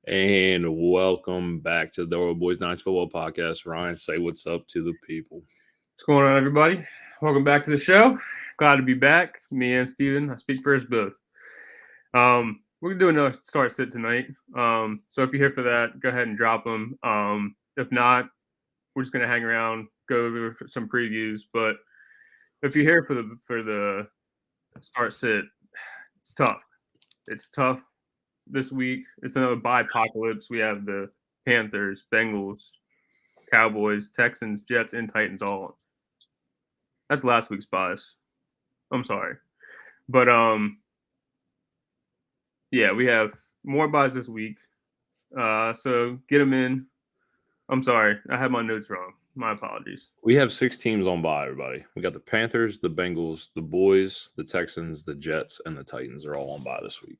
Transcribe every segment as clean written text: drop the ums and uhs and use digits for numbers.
And welcome back to the Old Boys Nights Football Podcast. Ryan, say what's up to the people. What's going on, everybody? Welcome back to the show. Glad to be back. Me and Steven. I speak for us both. We're gonna do another start sit tonight. So if you're here for that, go ahead and drop them. If not, we're just gonna hang around, go over some previews. But if you're here for the start sit, it's tough. It's tough this week. It's another bye apocalypse. We have the Panthers, Bengals, Cowboys, Texans, Jets, and Titans all on. That's last week's bias. I'm sorry. But yeah, we have more buys this week. So get them in. I'm sorry. I had my notes wrong. My apologies. We have 6 teams on bye, everybody. We got the Panthers, the Bengals, the Boys, the Texans, the Jets, and the Titans are all on bye this week.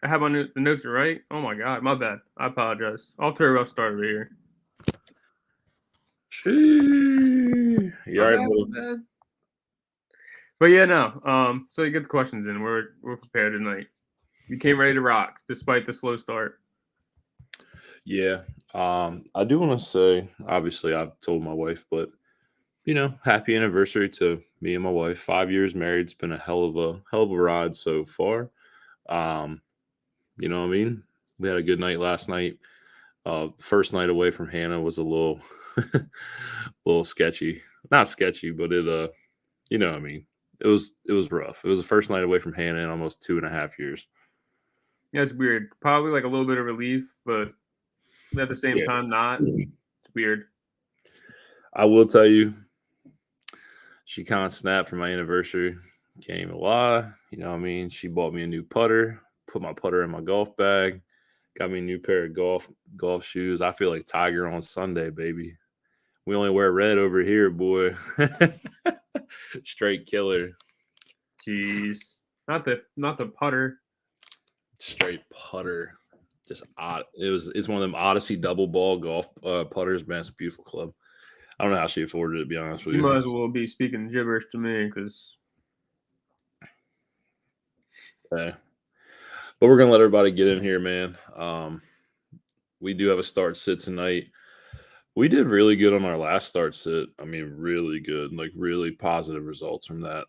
I have the notes are right. Oh my god, my bad. I apologize. I'll turn a rough start over here. You all right, bad. But yeah, no. So you get the questions in. We're prepared tonight. We came ready to rock despite the slow start. Yeah. I do want to say, obviously, I've told my wife, but happy anniversary to me and my wife. 5 years married. It's been a hell of a ride so far. You know what I mean? We had a good night last night. First night away from Hannah was a little sketchy. Not sketchy, but it you know what I mean. It was rough. It was the first night away from Hannah in almost 2.5 years. Yeah, it's weird. Probably like a little bit of relief, but at the same time not. It's weird. I will tell you, she kind of snapped for my anniversary. Can't even lie. You know what I mean? She bought me a new putter, put my putter in my golf bag, got me a new pair of golf shoes. I feel like Tiger on Sunday, baby. We only wear red over here, boy. Straight killer. Jeez. Not the putter. Straight putter. Just odd. It's one of them Odyssey double ball golf putters, man. It's a beautiful club. I don't know how she afforded it, to be honest with you. You might as well be speaking gibberish to me because okay. But we're gonna let everybody get in here, man. We do have a start sit tonight. We did really good on our last start sit. I mean, really good, like really positive results from that.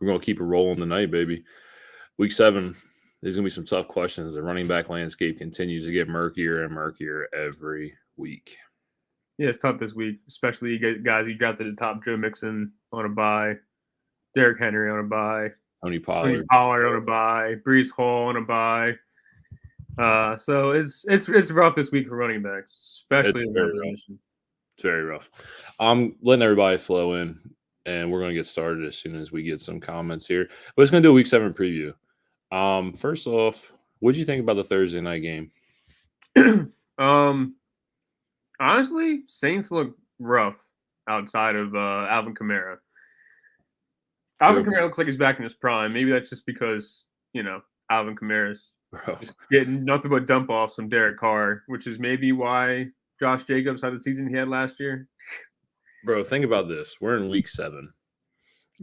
We're gonna keep it rolling tonight, baby. Week 7, there's gonna be some tough questions. The running back landscape continues to get murkier and murkier every week. Yeah, it's tough this week, especially you guys you drafted the top. Joe Mixon on a bye, Derrick Henry on a bye, Tony Pollard on a bye, Breece Hall on a bye. So it's rough this week for running backs, especially in that position. It's very rough. I'm letting everybody flow in, and we're going to get started as soon as we get some comments here. But it's going to do a Week 7 preview. First off, what did you think about the Thursday night game? Honestly, Saints look rough outside of Alvin Kamara. Alvin Kamara looks like he's back in his prime. Maybe that's just because Alvin Kamara's just getting nothing but dump offs from Derek Carr, which is maybe why Josh Jacobs had the season he had last year. Bro, think about this. We're in Week 7.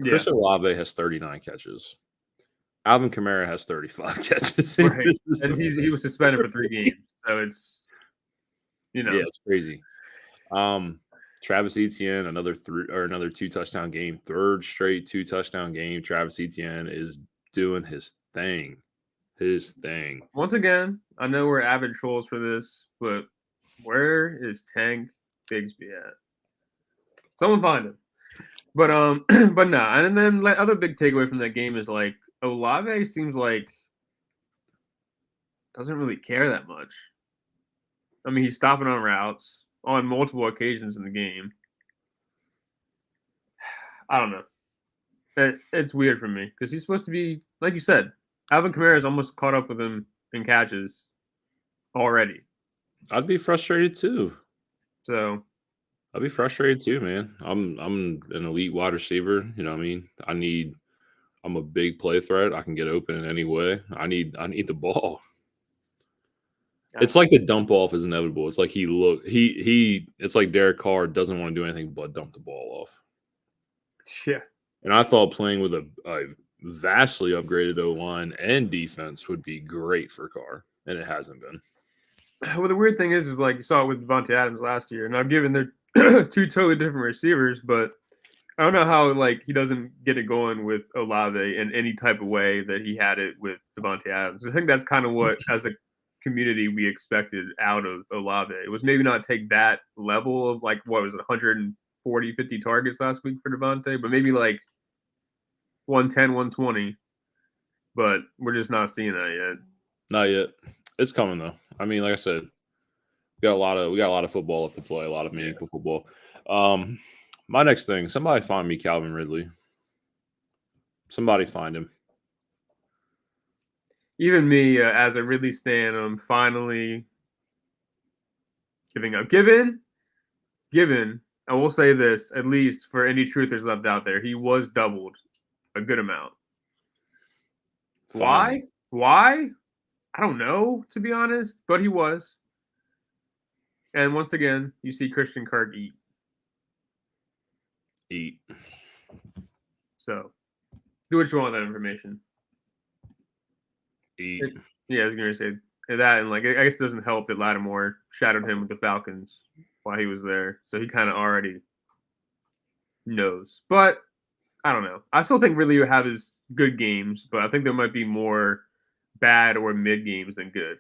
Chris Olave has 39 catches. Alvin Kamara has 35 catches. Right. And he was suspended for 3 games. So it's, Yeah, it's crazy. Travis Etienne, another 2 touchdown game, 3rd straight 2 touchdown game. Travis Etienne is doing his thing. Once again, I know we're avid trolls for this, but where is Tank Bigsby at? Someone find him. But nah. And then other big takeaway from that game is like Olave seems like doesn't really care that much. I mean, he's stopping on routes on multiple occasions in the game. I don't know. It's weird for me because he's supposed to be, like you said, Alvin Kamara is almost caught up with him in catches already. I'd be frustrated too. So I'd be frustrated too, man. I'm an elite wide receiver. You know what I mean? I'm a big play threat. I can get open in any way. I need the ball. It's like the dump off is inevitable. It's like it's like Derek Carr doesn't want to do anything but dump the ball off. Yeah. And I thought playing with a vastly upgraded O-line and defense would be great for Carr, and it hasn't been. Well, the weird thing is like you saw it with Devontae Adams last year, and I'm given they're two totally different receivers, but I don't know how like he doesn't get it going with Olave in any type of way that he had it with Devontae Adams. I think that's kind of what, as a community, we expected out of Olave. It was maybe not take that level of like what was it, 140, 50 targets last week for Devontae, but maybe like 110, 120. But we're just not seeing that yet. Not yet. It's coming though. I mean, like I said, we got a lot of football left to play, a lot of meaningful football. My next thing, somebody find me Calvin Ridley. Somebody find him. Even me, as a Ridley stan, I'm finally giving up. Given, I will say this, at least for any truthers left out there, he was doubled a good amount. Finally. Why? I don't know, to be honest, but he was. And once again, you see Christian Kirk Eat. So, do what you want with that information. Eat. Yeah, I was going to say that, and like I guess it doesn't help that Lattimore shadowed him with the Falcons while he was there, so he kind of already knows. But I don't know. I still think Ridley will have his good games, but I think there might be more bad or mid games than good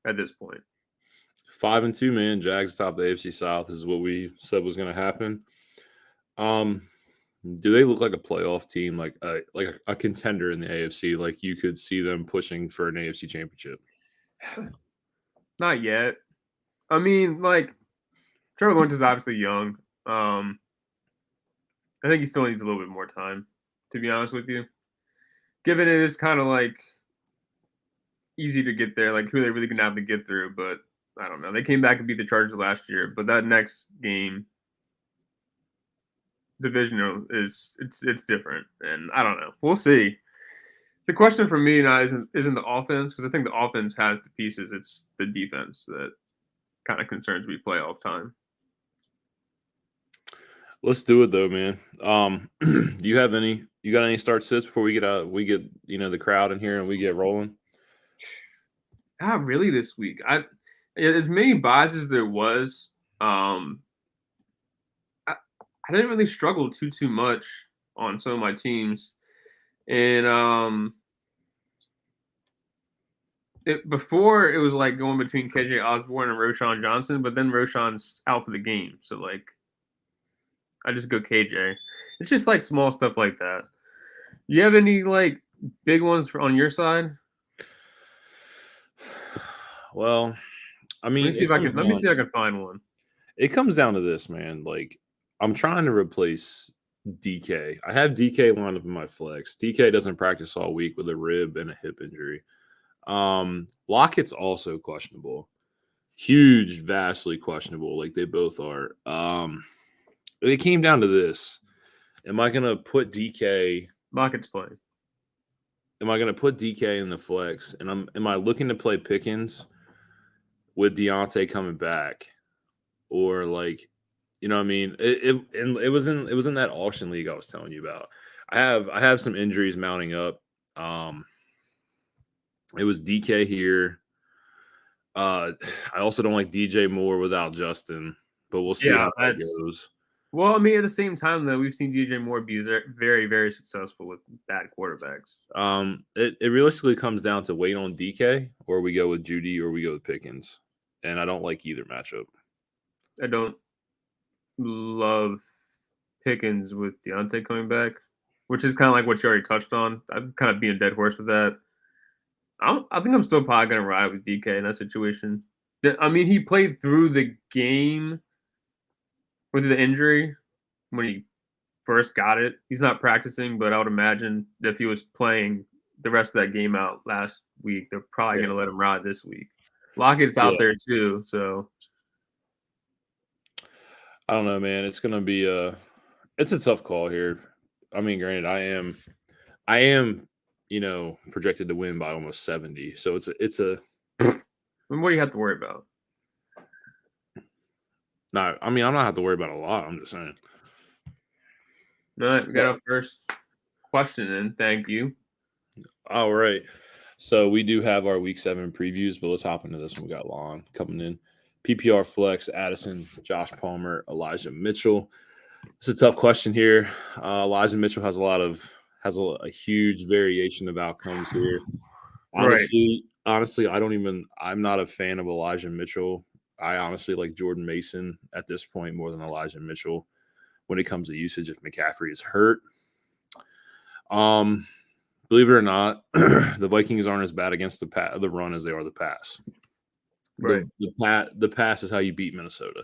at this point. 5-2, man. Jags top the AFC South is what we said was going to happen. Do they look like a playoff team, like a contender in the AFC? Like you could see them pushing for an AFC championship? Not yet. I mean, like Trevor Lawrence is obviously young. I think he still needs a little bit more time, to be honest with you. Given it is kind of like easy to get there, like who they really gonna have to get through, but I don't know. They came back and beat the Chargers last year, but that next game, divisional, it's different, and I don't know. We'll see. The question for me now isn't the offense, because I think the offense has the pieces. It's the defense that kind of concerns me playoff time. Let's do it though, man. Do you have any? You got any start sits before we get out? We get the crowd in here and we get rolling. Not really this week. As many buys as there was. I didn't really struggle too much on some of my teams, and before it was like going between KJ Osborne and Roschon Johnson, but then Roschon's out for the game, so like I just go KJ. It's just like small stuff like that. You have any like big ones on your side? Well, I mean, let me see if I can find one. It comes down to this, man. Like I'm trying to replace DK. I have DK lined up in my flex. DK doesn't practice all week with a rib and a hip injury. Lockett's also questionable. Huge, vastly questionable, like they both are. It came down to this. Am I gonna put DK? Lockett's playing. Am I gonna put DK in the flex? And am I looking to play Pickens with Deontay coming back? Or like, you know what I mean? It was in that auction league I was telling you about. I have some injuries mounting up. It was DK here. I also don't like DJ Moore without Justin, but we'll see how that goes. Well, I mean, at the same time, though, we've seen DJ Moore be very, very successful with bad quarterbacks. It realistically comes down to wait on DK, or we go with Judy, or we go with Pickens, and I don't like either matchup. I don't love Pickens with Deontay coming back, which is kind of like what you already touched on. I'm kind of being a dead horse with that. I think I'm still probably going to ride with DK in that situation. I mean, he played through the game with the injury when he first got it. He's not practicing, but I would imagine that if he was playing the rest of that game out last week, they're probably going to let him ride this week. Lockett's out there too, so I don't know, man. It's going to be it's a tough call here. I mean, granted, I am projected to win by almost 70. So it's a. What do you have to worry about? No, I mean, I'm not have to worry about a lot. I'm just saying. All right, we got up first. question in. Thank you. All right. So we do have our week 7 previews, but let's hop into this one. We got Lon coming in. PPR flex, Addison, Josh Palmer, Elijah Mitchell. It's a tough question here. Elijah Mitchell has a huge variation of outcomes here. Right. Honestly, I'm not a fan of Elijah Mitchell. I honestly like Jordan Mason at this point more than Elijah Mitchell when it comes to usage if McCaffrey is hurt. Believe it or not, the Vikings aren't as bad against the run as they are the pass. Right. The pass is how you beat Minnesota.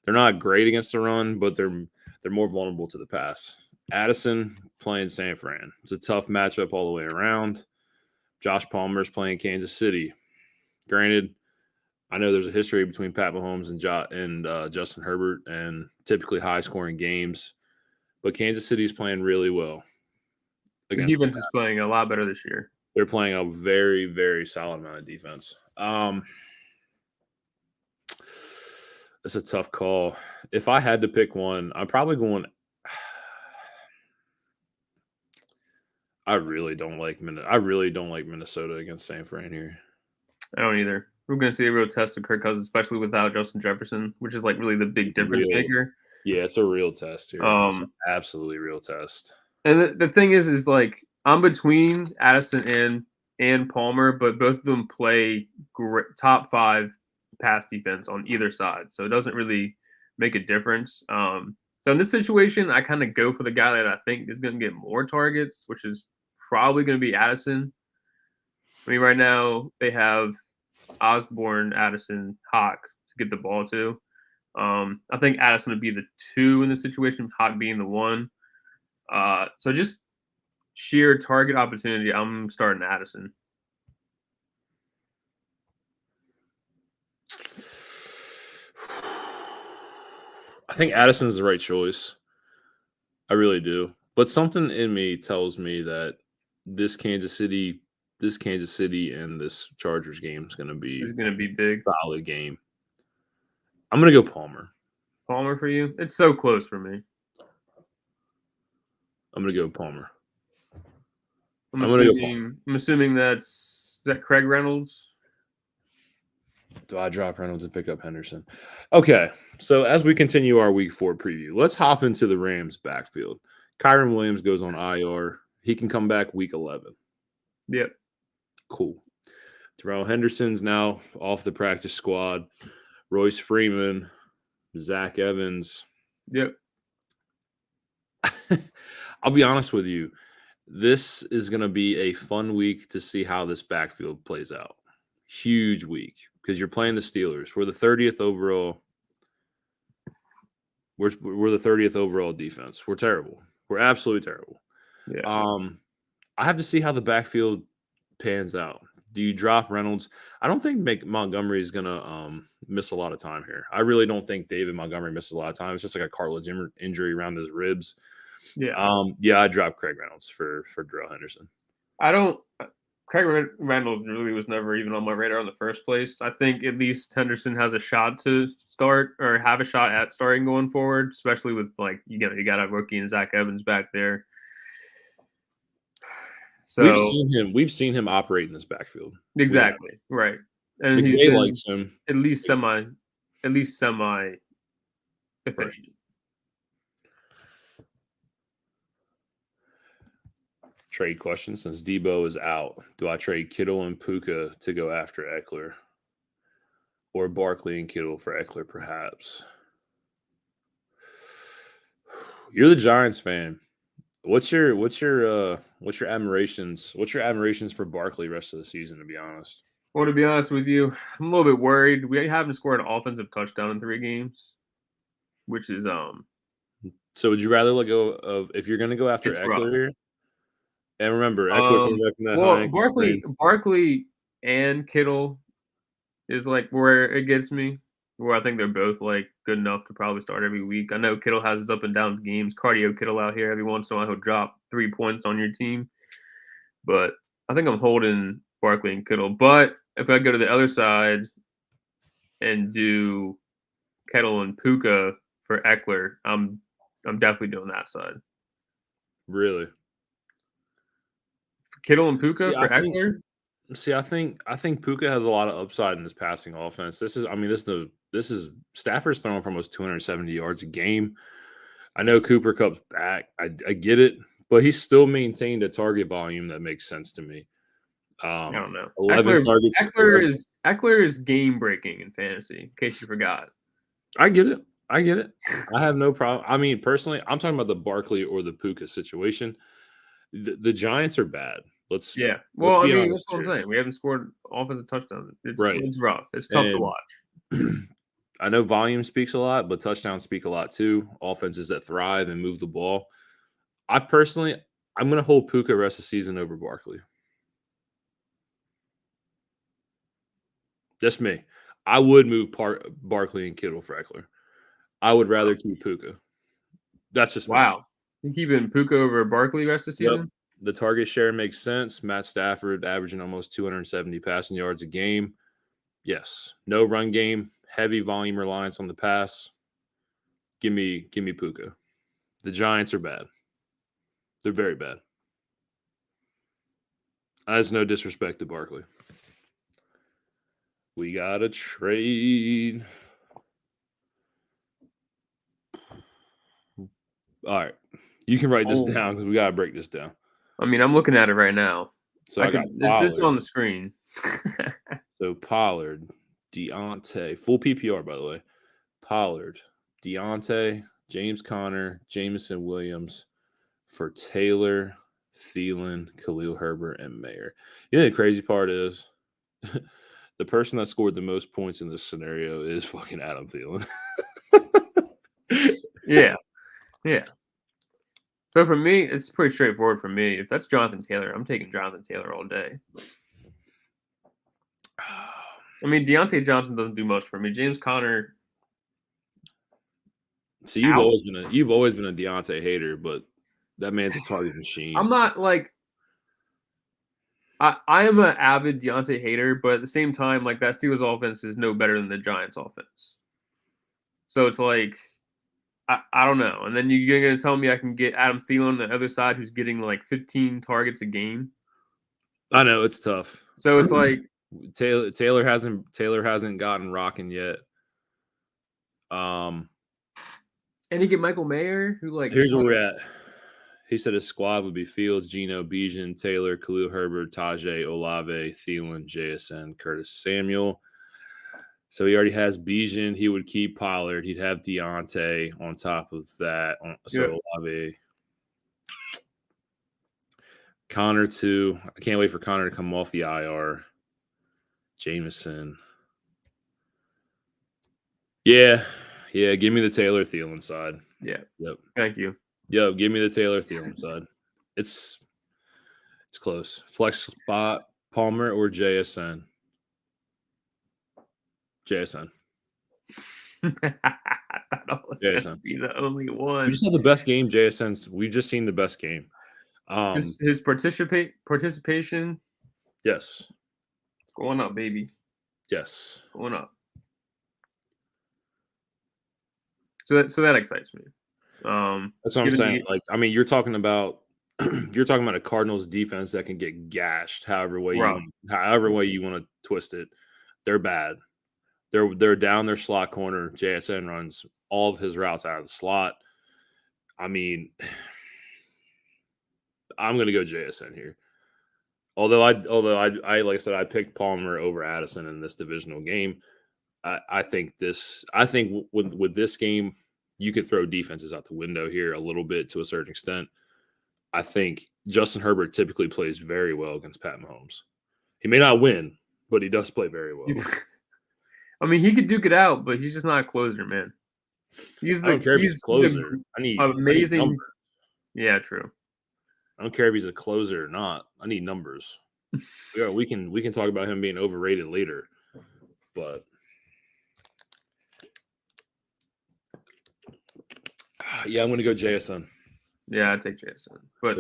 They're not great against the run, but they're more vulnerable to the pass. Addison playing San Fran. It's a tough matchup all the way around. Josh Palmer's playing Kansas City. Granted, I know there's a history between Pat Mahomes and Justin Herbert and typically high-scoring games, but Kansas City's playing really well. The defense is playing a lot better this year. They're playing a very, very solid amount of defense. It's a tough call. If I had to pick one, I'm probably going. I really don't like Minnesota against San Fran here. I don't either. We're going to see a real test of Kirk Cousins, especially without Justin Jefferson, which is like really the big difference maker. Yeah, it's a real test here. It's an absolutely real test. And the thing is like I'm between Addison and Palmer, but both of them play top 5 pass defense on either side, so it doesn't really make a difference. So in this situation, I kind of go for the guy that I think is going to get more targets, which is probably going to be Addison. I mean, right now they have Osborne, Addison, Hawk to get the ball to. I think Addison would be the 2 in this situation, Hawk being the 1. So just sheer target opportunity, I'm starting Addison. I think Addison's the right choice. I really do. But something in me tells me that this Kansas City and this Chargers game is going to be big, solid game. I'm going to go Palmer. Palmer for you? It's so close for me. I'm going to go Palmer. I'm assuming is that Craig Reynolds? Do I drop Reynolds and pick up Henderson? Okay, so as we continue our Week 4 preview, let's hop into the Rams' backfield. Kyron Williams goes on IR. He can come back Week 11. Yep. Cool. Terrell Henderson's now off the practice squad. Royce Freeman, Zach Evans. Yep. I'll be honest with you. This is going to be a fun week to see how this backfield plays out. Huge week because you're playing the Steelers. We're the 30th overall. We're the 30th overall defense. We're terrible. We're absolutely terrible. Yeah. I have to see how the backfield pans out. Do you drop Reynolds? I don't think Montgomery is going to miss a lot of time here. I really don't think David Montgomery misses a lot of time. It's just like a cartilage injury around his ribs. Yeah. I dropped Craig Reynolds for Darrell Henderson. Craig Reynolds really was never even on my radar in the first place. I think at least Henderson has a shot to start or have a shot at starting going forward, especially with like you got a rookie and Zach Evans back there. So we've seen him operate in this backfield. Exactly. Right. And McVay likes him. At least semi efficient. Right. Trade question: since Debo is out, do I trade Kittle and Puka to go after Eckler, or Barkley and Kittle for Eckler, perhaps? You're the Giants fan. What's your admirations? What's your admirations for Barkley rest of the season? To be honest, well, to be honest with you, I'm a little bit worried. We haven't scored an offensive touchdown in 3 games, which is So would you rather let go of if you're going to go after Eckler here? And remember, Barkley and Kittle is like where it gets me, where I think they're both like good enough to probably start every week. I know Kittle has his up and down games. Cardio Kittle out here every once in a while he'll drop 3 points on your team, but I think I'm holding Barkley and Kittle. But if I go to the other side and do Kittle and Puka for Eckler, I'm definitely doing that side. Really? Kittle and Puka See, for Eckler? I think Puka has a lot of upside in this passing offense. This is Stafford's throwing for almost 270 yards a game. I know Cooper Cup's back. I get it, but he's still maintained a target volume that makes sense to me. I don't know. 11 targets. Eckler is game breaking in fantasy, in case you forgot. I get it. I have no problem. I mean, personally, I'm talking about the Barkley or the Puka situation. The Giants are bad. Let's Well, be that's honest what I'm here. saying. We haven't scored offensive touchdowns. Right. It's rough. It's tough to watch. I know volume speaks a lot, but touchdowns speak a lot too. Offenses that thrive and move the ball. I'm going to hold Puka the rest of the season over Barkley. Just me. I would move Barkley and Kittle for Eckler. I would rather keep Puka. That's just me. Wow. You keeping Puka over Barkley rest of the season? Yep. The target share makes sense. Matt Stafford averaging almost 270 passing yards a game. Yes. No run game. Heavy volume reliance on the pass. Give me Puka. The Giants are bad. They're very bad. That's no disrespect to Barkley. We got a trade. All right. You can write this down because we got to break this down. I mean, I'm looking at it right now. So it's on the screen. So Pollard, Deontay, full PPR, by the way. Pollard, Deontay, James Conner, Jameson Williams for Taylor, Thielen, Khalil Herbert, and Mayer. You know the crazy part is the person that scored the most points in this scenario is fucking Adam Thielen. Yeah. So for me, it's pretty straightforward for me. If that's Jonathan Taylor, I'm taking Jonathan Taylor all day. I mean, Deontay Johnson doesn't do much for me. James Conner. See, you've always been a Deontay hater, but that man's a target machine. I'm not like I am an avid Deontay hater, but at the same time, like that Steelers offense is no better than the Giants offense. So it's like I don't know. And then you're gonna tell me I can get Adam Thielen on the other side, who's getting like 15 targets a game. I know it's tough. So it's like Taylor hasn't gotten rocking yet. And you get Michael Mayer, who like here's where we're at. He said his squad would be Fields, Geno, Bijan, Taylor, Khalil Herbert, Tajay, Olave, Thielen, JSN, Curtis Samuel. So he already has Bijan. He would keep Pollard. He'd have Deontay on top of that. So Olave. Connor too. I can't wait for Connor to come off the IR. Jameson. Yeah. Give me the Taylor Thielen side. Yeah. Yep. Thank you. Yep. Give me the Taylor Thielen side. It's close. Flex spot, Palmer or JSN. JSN. That was JSN. Be the only one. We just had the best game. JSN's. We've just seen the best game. His participation. Yes. It's going up, baby. Yes. Going up. So that excites me. That's what I'm saying. Like, I mean, you're talking about a Cardinals defense that can get gashed however way you want to twist it. They're bad. They're down their slot corner. JSN runs all of his routes out of the slot. I mean, I'm going to go JSN here. Although I like I said, I picked Palmer over Addison in this divisional game. I think with this game, you could throw defenses out the window here a little bit to a certain extent. I think Justin Herbert typically plays very well against Pat Mahomes. He may not win, but he does play very well. I mean, he could duke it out, but he's just not a closer, man. I don't care if he's a closer. I need numbers. Yeah, true. I don't care if he's a closer or not. I need numbers. We can talk about him being overrated later, but yeah, I'm going to go JSN. Yeah, I take JSN. But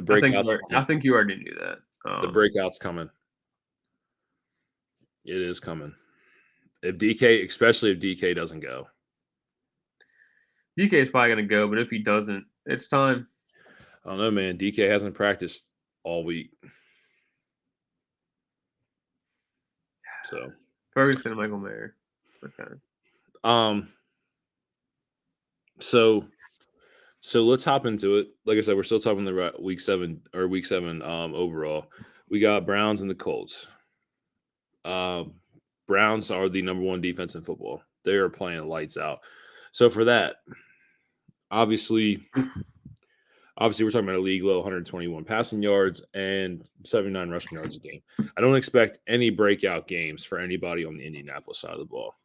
I think you already knew that. The breakout's coming. It is coming. Especially if DK doesn't go. DK is probably going to go, but if he doesn't, it's time. I don't know, man. DK hasn't practiced all week. So Ferguson and Michael Mayer. Okay. So let's hop into it. Like I said, we're still talking the week 7 overall. We got Browns and the Colts. Browns are the number 1 defense in football. They are playing lights out. So for that, obviously we're talking about a league low 121 passing yards and 79 rushing yards a game. I don't expect any breakout games for anybody on the Indianapolis side of the ball.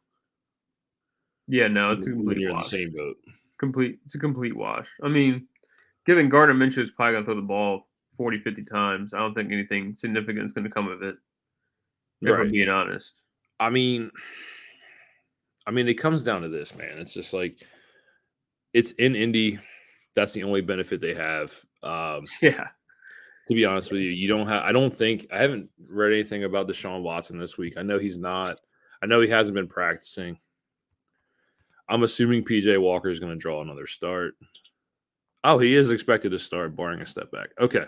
Yeah, no, it's a When complete you're in the wash. same boat. It's a complete wash. I mean, given Gardner Minshew is probably going to throw the ball 40, 50 times, I don't think anything significant is going to come of it, if we're being honest. I mean, it comes down to this, man. It's just like it's in Indy. That's the only benefit they have. Yeah. To be honest with you, you don't have. I haven't read anything about Deshaun Watson this week. I know he's not. I know he hasn't been practicing. I'm assuming PJ Walker is going to draw another start. Oh, he is expected to start, barring a step back. Okay,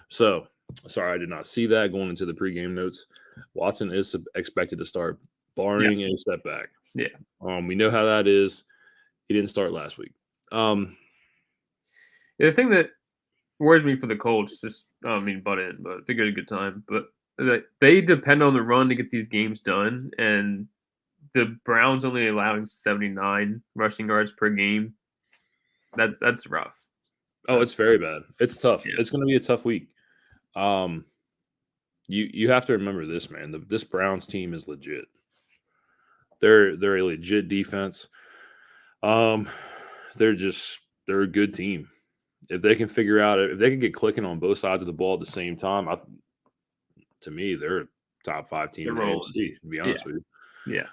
so sorry, I did not see that going into the pregame notes. Watson is expected to start, barring a step back. Yeah. We know how that is. He didn't start last week. The thing that worries me for the Colts, just I don't mean butt in, but they get a good time. But they depend on the run to get these games done, and the Browns only allowing 79 rushing yards per game. That's rough. Oh, it's very bad. It's tough. Yeah. It's going to be a tough week. You have to remember this, man. This Browns team is legit. They're a legit defense. They're a good team. If they can figure out, if they can get clicking on both sides of the ball at the same time, to me, they're a top 5 team in the AFC, to be honest with you. Yeah.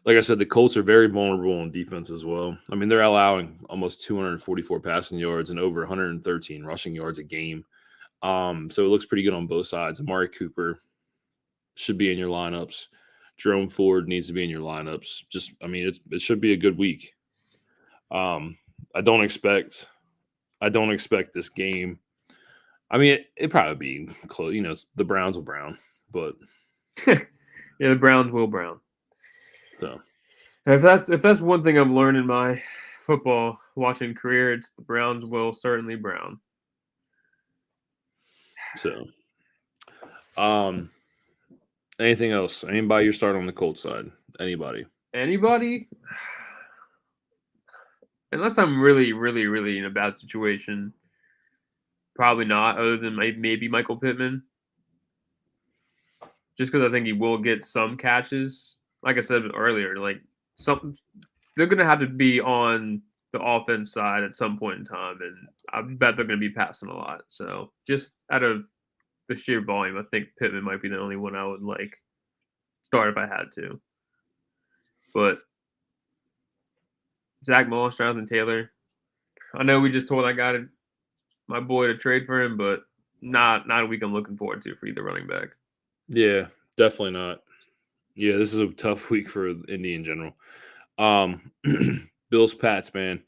Like I said, the Colts are very vulnerable on defense as well. I mean, they're allowing almost 244 passing yards and over 113 rushing yards a game. So it looks pretty good on both sides. Amari Cooper should be in your lineups. Jerome Ford needs to be in your lineups. It should be a good week. I don't expect this game. I mean, it probably be close. You know, the Browns will brown, but yeah, the Browns will brown. So if that's one thing I've learned in my football watching career, it's the Browns will certainly brown. So, anything else? Anybody you're starting on the Colts side? Anybody? Unless I'm really, really, really in a bad situation, probably not. Other than maybe Michael Pittman, just because I think he will get some catches. Like I said earlier, they're going to have to be on the offense side at some point in time, and I bet they're going to be passing a lot. So just out of the sheer volume, I think Pittman might be the only one I would start if I had to. But Zach Moss, Jonathan Taylor, I know we just told my boy to trade for him, but not a week I'm looking forward to for either running back. Yeah, definitely not. Yeah, this is a tough week for Indy in general. Bills Pats, man.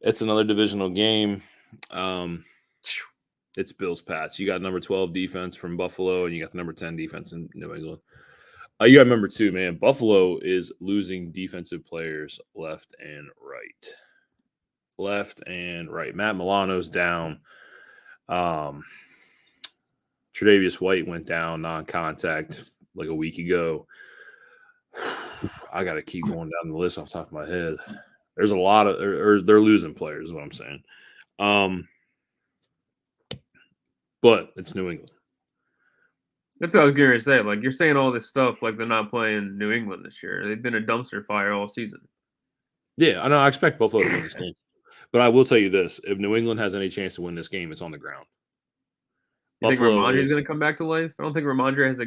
It's another divisional game. It's Bills Pats. You got number 12 defense from Buffalo, and you got the number 10 defense in New England. You got to remember too, man. Buffalo is losing defensive players left and right. Matt Milano's down. Tre'Davious White went down non-contact like a week ago. I got to keep going down the list off the top of my head. There's a lot of, or they're losing players, is what I'm saying. But it's New England. That's what I was going to say. You're saying all this stuff like they're not playing New England this year. They've been a dumpster fire all season. Yeah, I know. I expect Buffalo to win this game. But I will tell you this. If New England has any chance to win this game, it's on the ground. You think Ramondre is going to come back to life? I don't think Ramondre has a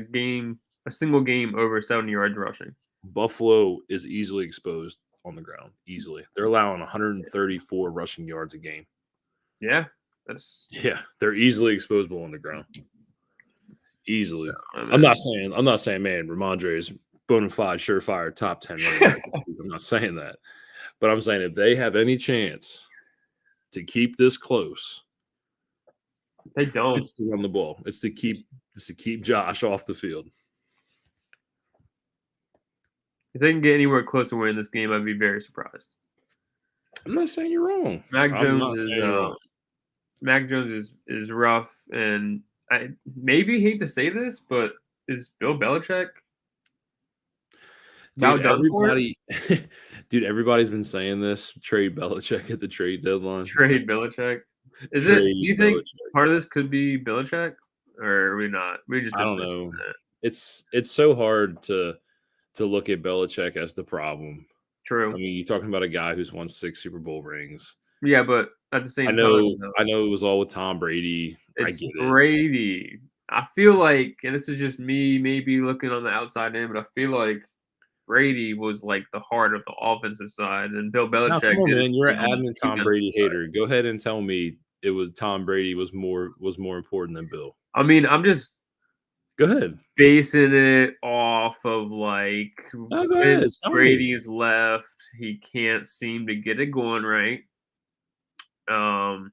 single game over 70 yards rushing. Buffalo is easily exposed on the ground. Easily. They're allowing 134 rushing yards a game. Yeah. They're easily exposable on the ground. Easily. I'm not saying, man, Ramondre is bona fide, surefire, top 10 running back. I'm not saying that. But I'm saying if they have any chance to keep this close, they don't. It's to run the ball. It's to keep just to keep Josh off the field. If they can get anywhere close to winning this game, I'd be very surprised. I'm not saying you're wrong. Mac I'm Jones not is saying you're wrong. Mac Jones is rough, and I maybe hate to say this, but is Bill Belichick about done for? Dude, everybody's been saying this. Trade Belichick at the trade deadline. Trade Belichick. Is Trade it? Do you think Belichick. part of this could be Belichick, or are we not? We just I don't dismissing know. that. It's so hard to look at Belichick as the problem. True. I mean, you're talking about a guy who's won 6 Super Bowl rings. Yeah, but at the same I time, know it was all with Tom Brady. it's I get it. Brady. I feel like, and this is just me maybe looking on the outside in, but I feel like Brady was like the heart of the offensive side, and Bill Belichick. Now, come on, did man, his you're thing an on the adamant Tom defensive Brady side. hater. Go ahead and tell me it was Tom Brady was more important than Bill. I mean, I'm just Go ahead. basing it off of like since Brady's left, he can't seem to get it going right. Don't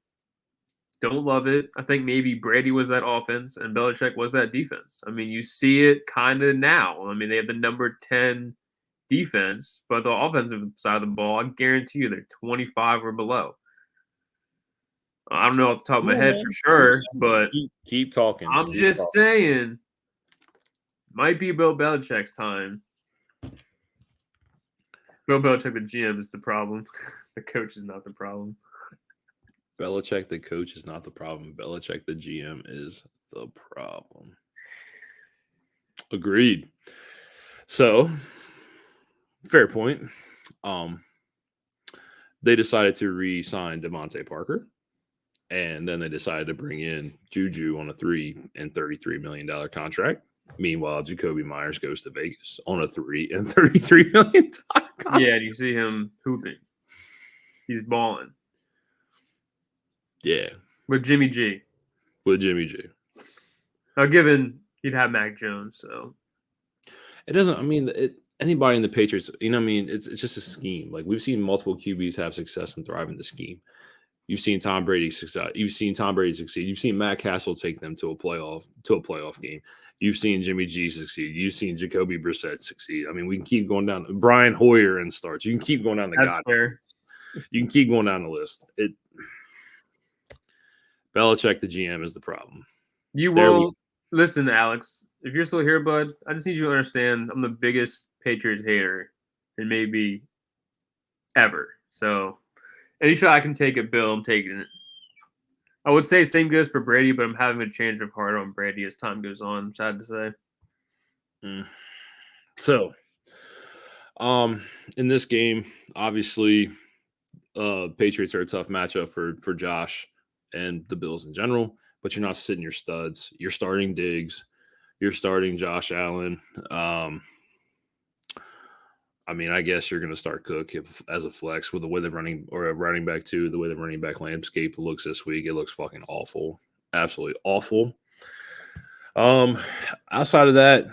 love it. I think maybe Brady was that offense and Belichick was that defense. I mean, you see it kind of now. I mean, they have the number 10 defense, but the offensive side of the ball, I guarantee you they're 25 or below. I don't know off the top of my head for sure, but keep talking. I'm just saying, might be Bill Belichick's time. Bill Belichick, the GM, is the problem. The coach is not the problem. Belichick, the coach, is not the problem. Belichick, the GM, is the problem. Agreed. So, fair point. They decided to re-sign Devontae Parker, and then they decided to bring in Juju on a $3 and $33 million contract. Meanwhile, Jacoby Myers goes to Vegas on a $3 and $33 million contract. Yeah, you see him hooping. He's balling. Yeah. With Jimmy G. Now, given he'd have Mac Jones, so. It doesn't, I mean, anybody in the Patriots, you know what I mean? It's just a scheme. Like, we've seen multiple QBs have success and thrive in the scheme. You've seen Tom Brady succeed. You've seen Tom Brady succeed. You've seen Matt Castle take them to a playoff game. You've seen Jimmy G succeed. You've seen Jacoby Brissett succeed. I mean, we can keep going down. Brian Hoyer and starts. You can keep going down the That's fair. You can keep going down the list. Belichick, the GM, is the problem. You won't listen, Alex. If you're still here, bud, I just need you to understand I'm the biggest Patriots hater and maybe ever. So any shot I can take at Bill, I'm taking it. I would say same goes for Brady, but I'm having a change of heart on Brady as time goes on. I'm sad to say. So, in this game, obviously, Patriots are a tough matchup for Josh and the Bills in general, but you're not sitting your studs. You're starting Diggs. You're starting Josh Allen. I mean, I guess you're going to start Cook as a flex with the way the running back too. The way the running back landscape looks this week, it looks fucking awful, absolutely awful. Outside of that,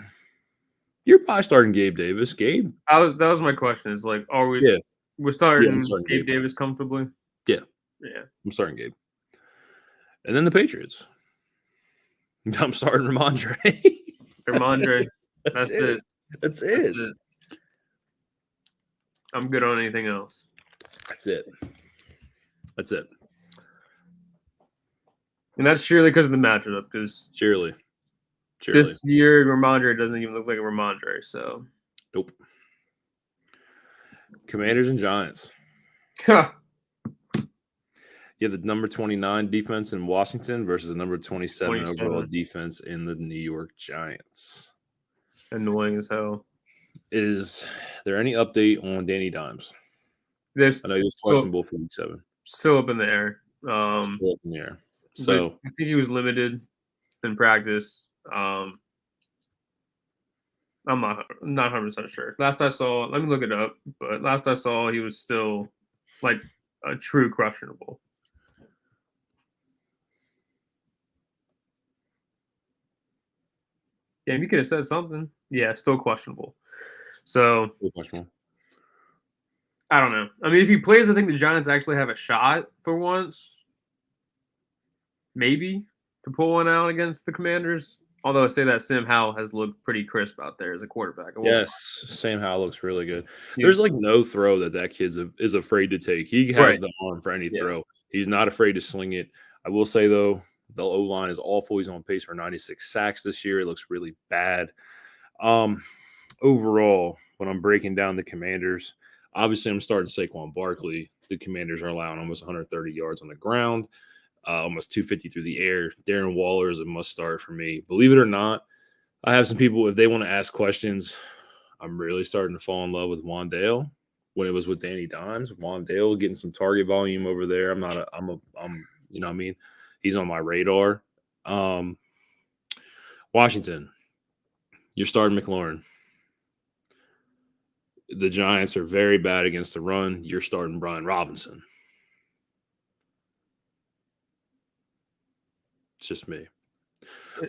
you're probably starting Gabe Davis. Gabe, that was my question. Is like, are we? Yeah, we're starting, I'm starting Gabe Davis comfortably. Yeah, I'm starting Gabe, and then the Patriots. I'm starting Ramondre. Ramondre. That's it. That's it. I'm good on anything else. That's it. And that's surely because of the matchup. Because surely. This year, Ramondre doesn't even look like a Ramondre. So. Nope. Commanders and Giants. Huh. You have the number 29 defense in Washington versus the number 27 overall defense in the New York Giants. Annoying as hell. Is there any update on Danny Dimes? I know he was questionable for week 7. Still up in the air. Still up in the air. So I think he was limited in practice. I'm not 100% sure. Last I saw, let me look it up. But last I saw, he was still like a true questionable. Yeah, you could have said something. Yeah, still questionable. So, I don't know. I mean, if he plays, I think the Giants actually have a shot for once. Maybe to pull one out against the Commanders. Although I say that Sam Howell has looked pretty crisp out there as a quarterback. I won't lie. Yes, Sam Howell looks really good. There's He's like no throw that kid's is afraid to take. He has right. the arm for any Yeah. throw. He's not afraid to sling it. I will say though, the O line is awful. He's on pace for 96 sacks this year. It looks really bad. Um, Overall, when I'm breaking down the Commanders, obviously I'm starting Saquon Barkley. The Commanders are allowing almost 130 yards on the ground, almost 250 through the air. Darren Waller is a must start for me. Believe it or not, I have some people, if they want to ask questions, I'm really starting to fall in love with Wandale. When it was with Danny Dimes, Wandale getting some target volume over there. I'm you know what I mean? He's on my radar. Um, Washington, you're starting McLaurin. The Giants are very bad against the run. You're starting Brian Robinson. It's just me.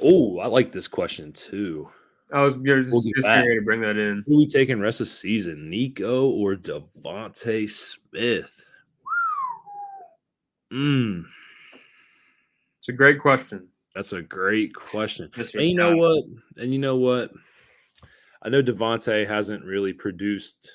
Oh, I like this question too. You're We'll just get getting back. ready to bring that in. Who we taking rest of the season? Nico or Devontae Smith? Mm, It's a great question, that's a great question. Mr. And you know Scott. what? And you know what? I know Devontae hasn't really produced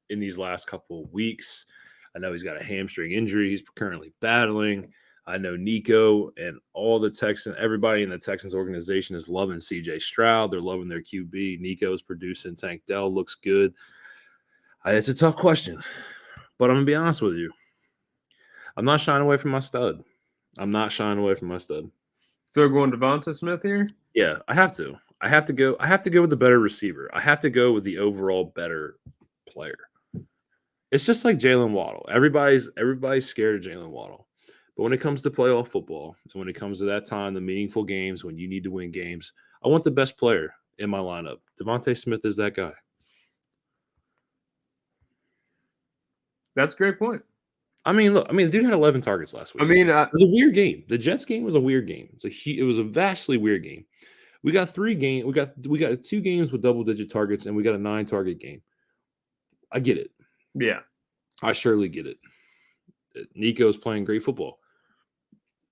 in these last couple of weeks. I know he's got a hamstring injury he's currently battling. I know Nico and all the Texans, everybody in the Texans organization is loving CJ Stroud. They're loving their QB. Nico's producing. Tank Dell looks good. It's a tough question, but I'm going to be honest with you. I'm not shying away from my stud. I'm not shying away from my stud. So we're going Devonta Smith here. Yeah, I have to. I have to go with the better receiver. I have to go with the overall better player. It's just like Jalen Waddle. Everybody's scared of Jalen Waddle. But when it comes to playoff football, and when it comes to that time, the meaningful games, when you need to win games, I want the best player in my lineup. Devontae Smith is that guy. That's a great point. I mean, look, the dude had 11 targets last week. I mean, It was a weird game. The Jets game was a weird game. It was a vastly weird game. We got 3 games. We got 2 games with double-digit targets, and we got a 9-target game. I get it. yeah. I surely get it. Nico's playing great football.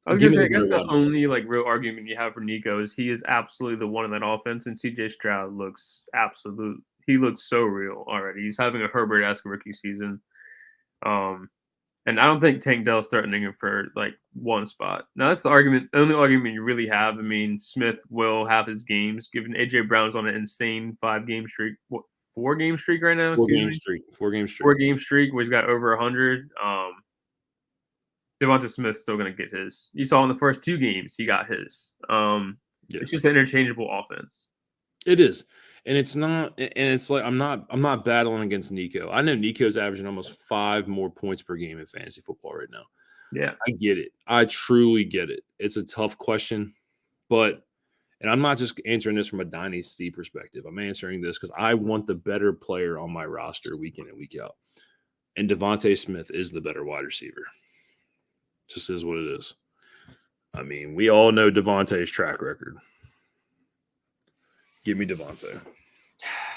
I was Give gonna me say, I guess the better only like real argument you have for Nico is he is absolutely the one in that offense, and CJ Stroud looks absolute. He looks so real already. He's having a Herbert-esque rookie season. And I don't think Tank Dell's threatening him for like one spot. Now that's the argument, only argument you really have. I mean, Smith will have his games, given AJ Brown's on an insane 5-game streak. What, 4-game streak right now? 4-game streak. 4-game streak. 4-game streak where he's got over 100. Devonta Smith's still going to get his. You saw in the first 2 games, he got his. It's just an interchangeable offense. It is. And it's not, and it's like I'm not battling against Nico. I know Nico's averaging almost 5 more points per game in fantasy football right now. Yeah. I get it. I truly get it. It's a tough question, but and I'm not just answering this from a dynasty perspective. I'm answering this because I want the better player on my roster week in and week out. And Devontae Smith is the better wide receiver. Just is what it is. I mean, we all know Devontae's track record. Give me Devontae.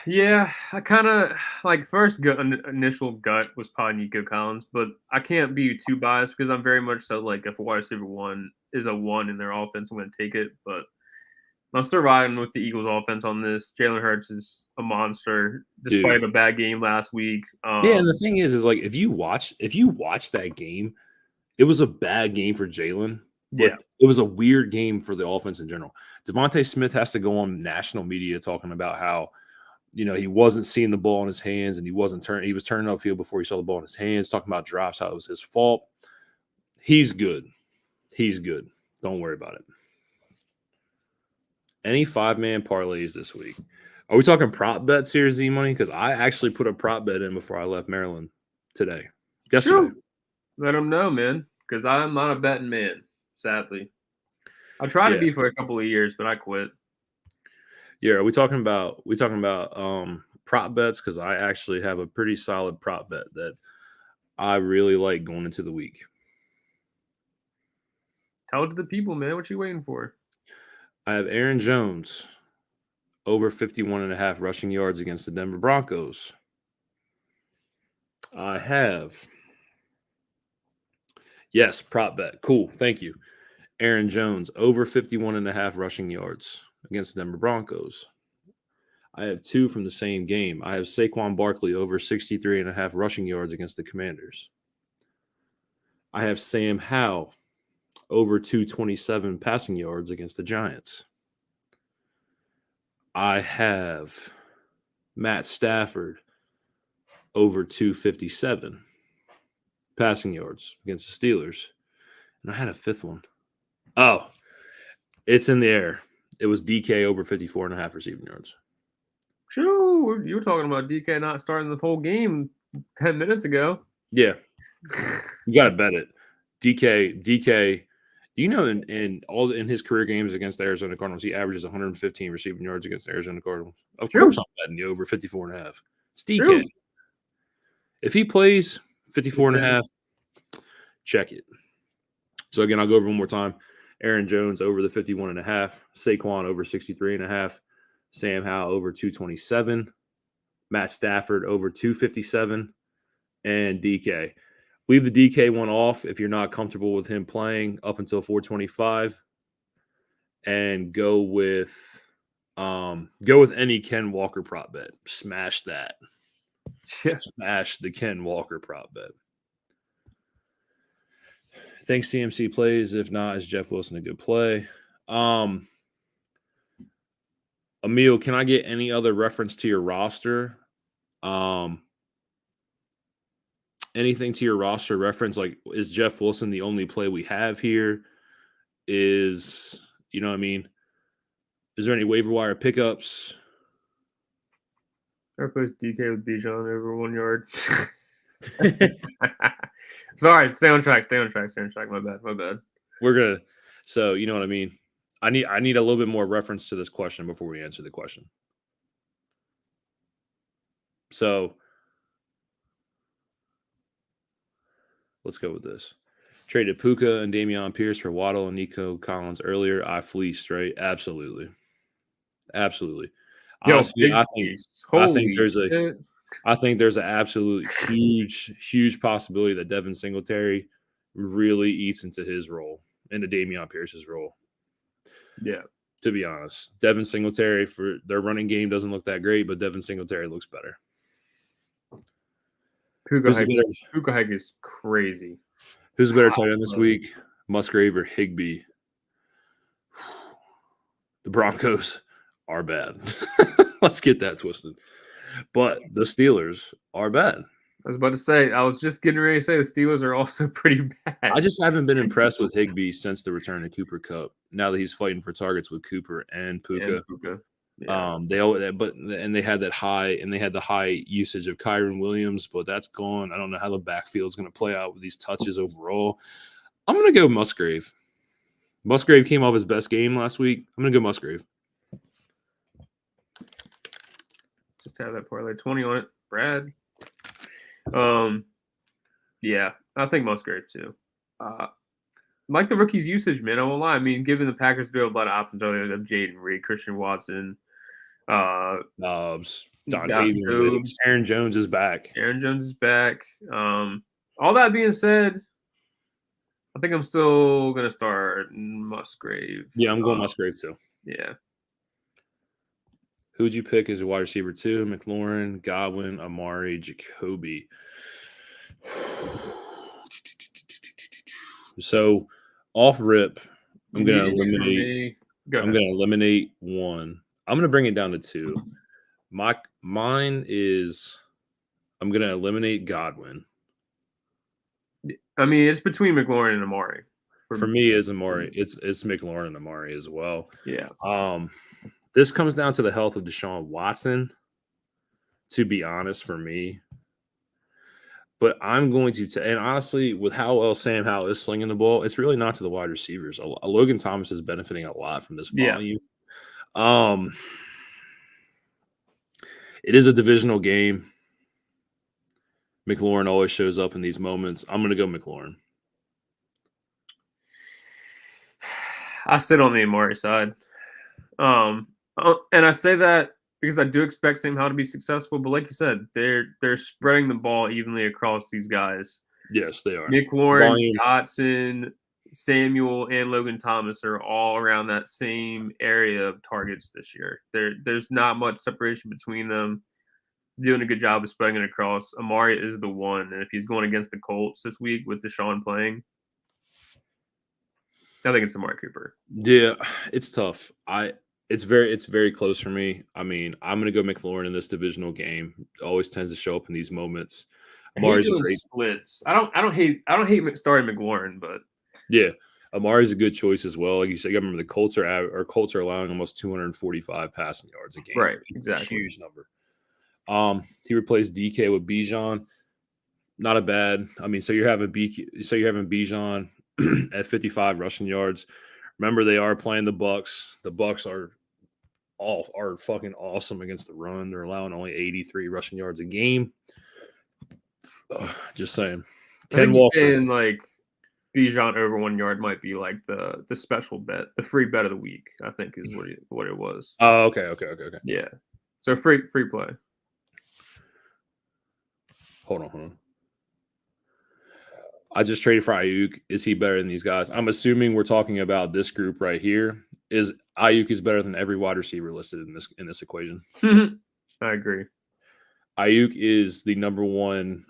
Yeah, I kind of like initial gut was probably Nico Collins, but I can't be too biased because I'm very much so like if a wide receiver 1 is a 1 in their offense, I'm going to take it. But I'm still riding with the Eagles offense on this. Jalen Hurts is a monster despite a bad game last week. Yeah, and the thing is like if you watch that game, it was a bad game for Jalen. But it was a weird game for the offense in general. Devontae Smith has to go on national media talking about how, he wasn't seeing the ball in his hands and he was turning upfield before he saw the ball in his hands, talking about drops, how it was his fault. He's good. He's good. Don't worry about it. Any 5-man parlays this week? Are we talking prop bets here, Z Money? Because I actually put a prop bet in before I left Maryland yesterday. Sure. Let them know, man, because I'm not a betting man. Sadly, I tried to be for a couple of years, but I quit. Yeah, are we talking about prop bets? Because I actually have a pretty solid prop bet that I really like going into the week. Tell it to the people, man. What you waiting for? I have Aaron Jones over 51.5 rushing yards against the Denver Broncos. I have prop bet. Cool, thank you. Aaron Jones over 51.5 rushing yards against the Denver Broncos. I have 2 from the same game. I have Saquon Barkley over 63.5 rushing yards against the Commanders. I have Sam Howell over 227 passing yards against the Giants. I have Matt Stafford over 257 passing yards against the Steelers. And I had a 5th one. Oh, it's in the air. It was DK over 54.5 receiving yards. Sure, you were talking about DK not starting the whole game 10 minutes ago. Yeah. You got to bet it. DK, you know, in his career games against the Arizona Cardinals, he averages 115 receiving yards against the Arizona Cardinals. Of course I'm betting you over 54.5. It's DK. True. If he plays 54.5, check it. So again, I'll go over one more time. Aaron Jones over the 51.5, Saquon over 63.5, Sam Howell over 227, Matt Stafford over 257, and DK. Leave the DK one off if you're not comfortable with him playing up until 425, and go with any Ken Walker prop bet. Smash that. Yeah. Smash the Ken Walker prop bet. Think CMC plays. If not, is Jeff Wilson a good play? Emil, can I get any other reference to your roster? Anything to your roster reference? Like, is Jeff Wilson the only play we have here? Is, you know what I mean? Is there any waiver wire pickups? I replaced DK with Bijan over 1 yard. Sorry, stay on track. My bad. We're gonna. So you know what I mean. I need a little bit more reference to this question before we answer the question. So let's go with this. Traded Puka and Dameon Pierce for Waddle and Nico Collins earlier. I fleeced, right? Absolutely. Honestly, Yo, I think there's an absolute huge possibility that Devin Singletary really eats into his role, into Dameon Pierce's role. Yeah. To be honest, Devin Singletary, for their running game doesn't look that great, but Devin Singletary looks better. Puka Hike is crazy. Who's a better tight end this week? Musgrave or Higbee? The Broncos are bad. Let's get that twisted. But the Steelers are bad. I was about to say, I was just getting ready to say the Steelers are also pretty bad. I just haven't been impressed with Higbee since the return of Cooper Kupp. Now that he's fighting for targets with Cooper and Puka. Yeah. They had that high, and they had the high usage of Kyron Williams, but that's gone. I don't know how the backfield's going to play out with these touches overall. I'm going to go Musgrave. Musgrave came off his best game last week. I'm going to go Musgrave. Just have that parlay 20 on it, Brad. Yeah, I think Musgrave too. Like the rookie's usage, man. I won't lie. I mean, given the Packers do have a lot of options earlier, they have Jaden Reed, Christian Watson, Dobbs, Dante, Aaron Jones is back. All that being said, I think I'm still gonna start Musgrave. Yeah, I'm going Musgrave too. Yeah. Who'd you pick as a wide receiver 2? McLaurin, Godwin, Amari, Jacoby. So off rip, I'm gonna eliminate one. I'm gonna bring it down to 2. Mine is I'm gonna eliminate Godwin. I mean, it's between McLaurin and Amari. For me, it's Amari. It's McLaurin and Amari as well. Yeah. This comes down to the health of Deshaun Watson, to be honest, for me. But I'm going to and honestly, with how well Sam Howell is slinging the ball, it's really not to the wide receivers. Logan Thomas is benefiting a lot from this volume. Yeah. It is a divisional game. McLaurin always shows up in these moments. I'm going to go McLaurin. I sit on the Amari side. And I say that because I do expect Sam Howell to be successful, but like you said, they're spreading the ball evenly across these guys. Yes, they are. McLaurin, Dotson, Samuel and Logan Thomas are all around that same area of targets this year. There's not much separation between them. Doing a good job of spreading it across. Amari is the one, and if he's going against the Colts this week with Deshaun playing, I think it's Amari Cooper. Yeah, it's tough. It's very close for me. I mean, I'm gonna go McLaurin in this divisional game. Always tends to show up in these moments. I hate Amari's a doing great splits. I don't hate starting McLaurin, but yeah. Amari's a good choice as well. Like you said, you gotta remember the Colts are allowing almost 245 passing yards a game. right, It's exactly. a huge number. He replaced DK with Bijan. Not a bad. I mean, so you're having Bijan at 55 rushing yards. Remember, they are playing the Bucks. The Bucks are fucking awesome against the run. They're allowing only 83 rushing yards a game. Just saying. I think Ken you're Walker. saying like Bijan over 1 yard might be like the special bet, the free bet of the week. I think is what it was. Oh, okay. Yeah, so free play. Hold on. I just traded for Ayuk. Is he better than these guys? I'm assuming we're talking about this group right here. Is Ayuk is better than every wide receiver listed in this equation? I agree. Ayuk is the number one.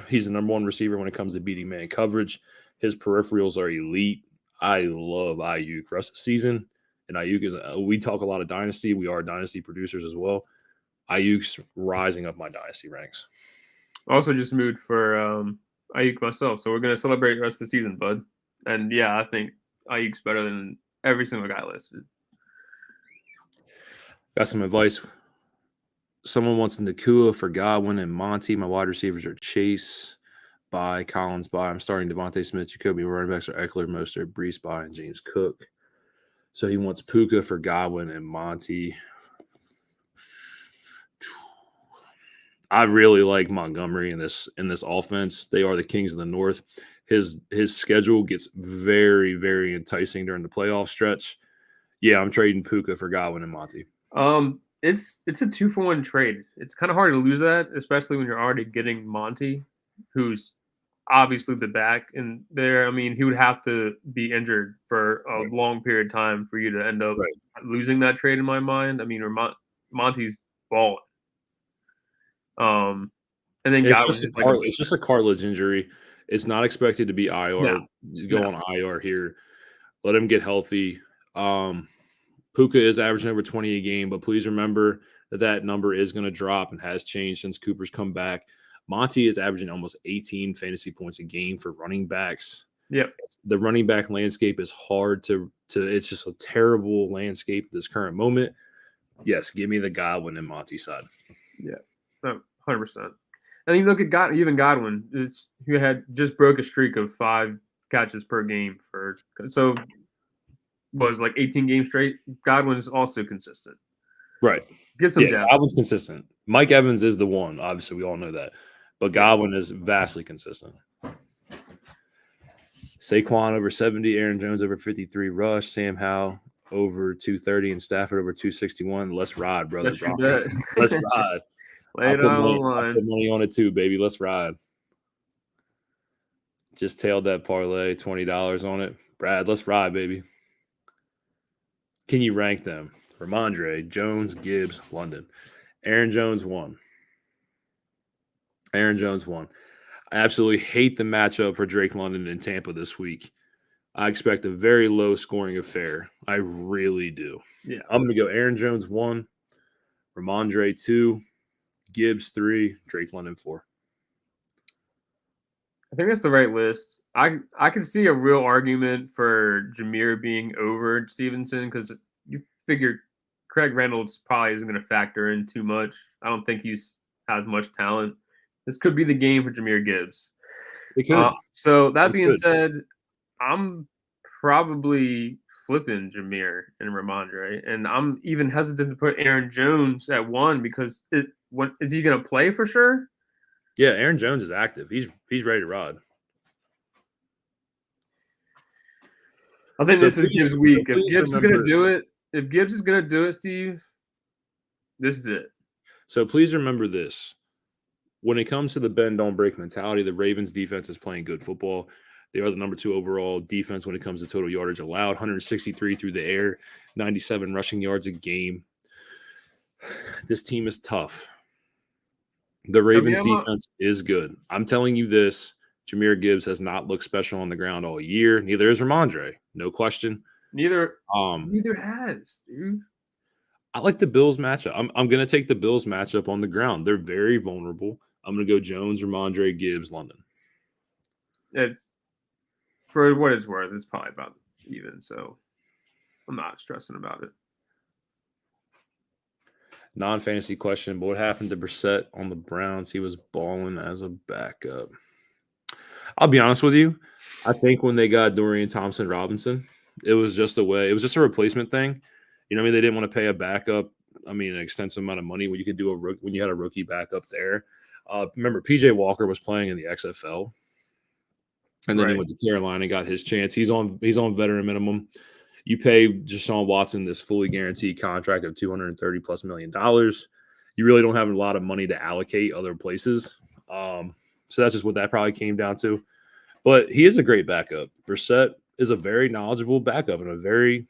He's the number one receiver when it comes to beating man coverage. His peripherals are elite. I love Ayuk rest of the season. And Ayuk is. We talk a lot of dynasty. We are dynasty producers as well. Ayuk's rising up my dynasty ranks. Also, just moved for Ayuk myself, so we're gonna celebrate the rest of the season, bud. And yeah, I think Ayuk's better than every single guy listed. Got some advice. Someone wants Nakua for Godwin and Monty. My wide receivers are Chase, by Collins, by. I'm starting Devontae Smith, Jacoby. Running backs are Eckler, Mostert, Brees, by, and James Cook. So he wants Puka for Godwin and Monty. I really like Montgomery in this offense. They are the kings of the North. His schedule gets very, very enticing during the playoff stretch. Yeah, I'm trading Puka for Godwin and Monty. It's a 2-for-1 trade. It's kind of hard to lose that, especially when you're already getting Monty, who's obviously the back in there. I mean, he would have to be injured for a long period of time for you to end up losing that trade. In my mind, I mean, Monty's balling. And then it's just a cartilage injury. It's not expected to be IR. Go on IR here. Let him get healthy. Puka is averaging over 20 a game, but please remember that number is going to drop and has changed since Cooper's come back. Monty is averaging almost 18 fantasy points a game for running backs. Yep. The running back landscape is hard to it's just a terrible landscape at this current moment. Yes, give me the Godwin and Monty side. Yeah. 100%. And you look at Godwin, who had just broke a streak of 5 catches per game was like 18 games straight. Godwin is also consistent. Right. Get some depth. Godwin's consistent. Mike Evans is the one. Obviously, we all know that. But Godwin is vastly consistent. Saquon over 70, Aaron Jones over 53 rush, Sam Howell over 230, and Stafford over 261. Let's ride, brother. Let's ride. Lay it on the line. I put money on it too, baby. Let's ride. Just tailed that parlay, $20 on it. Brad, let's ride, baby. Can you rank them? Ramondre, Jones, Gibbs, London. Aaron Jones won. I absolutely hate the matchup for Drake London in Tampa this week. I expect a very low scoring affair. I really do. Yeah. I'm going to go Aaron Jones 1, Ramondre 2, Gibbs 3, Drake London 4. I think that's the right list. I can see a real argument for Jameer being over Stevenson because you figure Craig Reynolds probably isn't going to factor in too much. I don't think he's has much talent. This could be the game for Jameer Gibbs. It could. So that being said, I'm probably flipping Jameer and Ramondre, and I'm even hesitant to put Aaron Jones at 1 because is he going to play for sure? Yeah, Aaron Jones is active. He's ready to ride. I think this is Gibbs' week. If Gibbs is going to do it, Steve, this is it. So please remember this. When it comes to the bend don't break mentality, the Ravens defense is playing good football. They are the number 2 overall defense when it comes to total yardage allowed, 163 through the air, 97 rushing yards a game. This team is tough. The Ravens defense is good. I'm telling you this, Jahmyr Gibbs has not looked special on the ground all year. Neither is Ramondre. No question. Neither has, dude. I like the Bills matchup. I'm going to take the Bills matchup on the ground. They're very vulnerable. I'm going to go Jones, Ramondre, Gibbs, London. For what it's worth, it's probably about even. So I'm not stressing about it. Non-fantasy question, but what happened to Brissett on the Browns? He was balling as a backup. I'll be honest with you. I think when they got Dorian Thompson-Robinson, it was just a way. It was just a replacement thing. You know what I mean? They didn't want to pay a backup. I mean, an extensive amount of money when you could do when you had a rookie backup there. Remember, PJ Walker was playing in the XFL, and then he went to Carolina and got his chance. He's on veteran minimum. You pay Deshaun Watson this fully guaranteed contract of $230+ million. You really don't have a lot of money to allocate other places. So that's just what that probably came down to. But he is a great backup. Brissett is a very knowledgeable backup and a very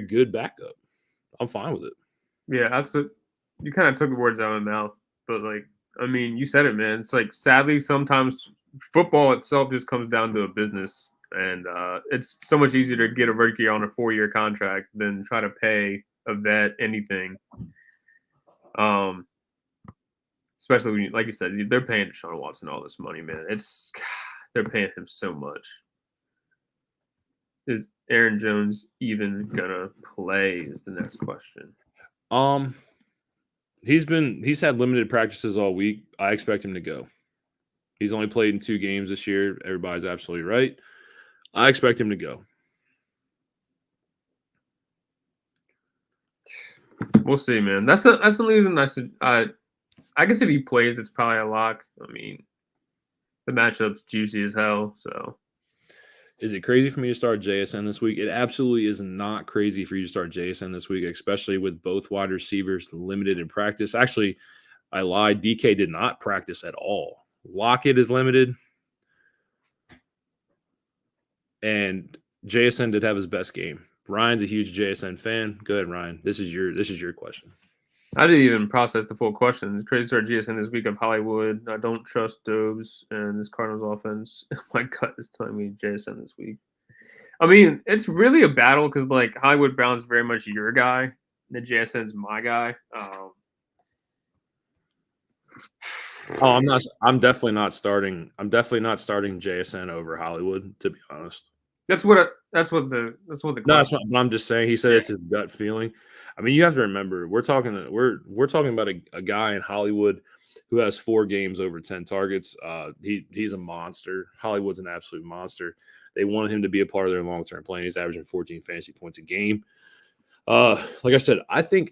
good backup. I'm fine with it. Yeah, you kind of took the words out of my mouth. But, like, I mean, you said it, man. It's like, sadly, sometimes football itself just comes down to a business. And it's so much easier to get a rookie on a 4-year contract than try to pay a vet anything. Especially when, like you said, they're paying Deshaun Watson all this money, man. They're paying him so much. Is Aaron Jones even gonna play? Is the next question. He's had limited practices all week. I expect him to go. He's only played in 2 games this year. Everybody's absolutely right. I expect him to go. We'll see, man. That's the reason I guess if he plays, it's probably a lock. I mean, the matchup's juicy as hell. So, is it crazy for me to start JSN this week? It absolutely is not crazy for you to start JSN this week, especially with both wide receivers limited in practice. Actually, I lied. DK did not practice at all. Lockett is limited. And JSN did have his best game. Ryan's a huge JSN fan. Go ahead, Ryan. This is your question. I didn't even process the full question. It's crazy to start JSN this week of Hollywood. I don't trust Dobbs and this Cardinals offense. My gut is telling me JSN this week. I mean, it's really a battle because, like, Hollywood Brown's very much your guy. And the JSN's my guy. I'm definitely not starting JSN over Hollywood, to be honest. That's what the but I'm just saying. He said it's his gut feeling. I mean, you have to remember we're talking about a guy in Hollywood who has 4 games over 10 targets. He's a monster. Hollywood's an absolute monster. They wanted him to be a part of their long-term plan. He's averaging 14 fantasy points a game. Like I said, I think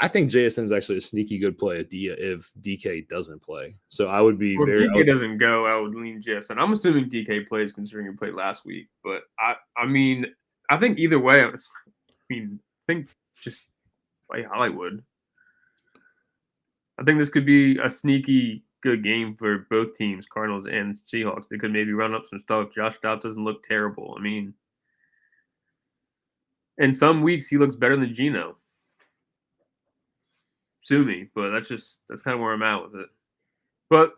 JSN is actually a sneaky good play if DK doesn't play. So I would be if DK doesn't go, I would lean JSN. I'm assuming DK plays considering he played last week. But I mean, I think either way, I think just play Hollywood. I think this could be a sneaky good game for both teams, Cardinals and Seahawks. They could maybe run up some stuff. Josh Dobbs doesn't look terrible. I mean, in some weeks he looks better than Geno. Sue me, but that's kind of where I'm at with it. But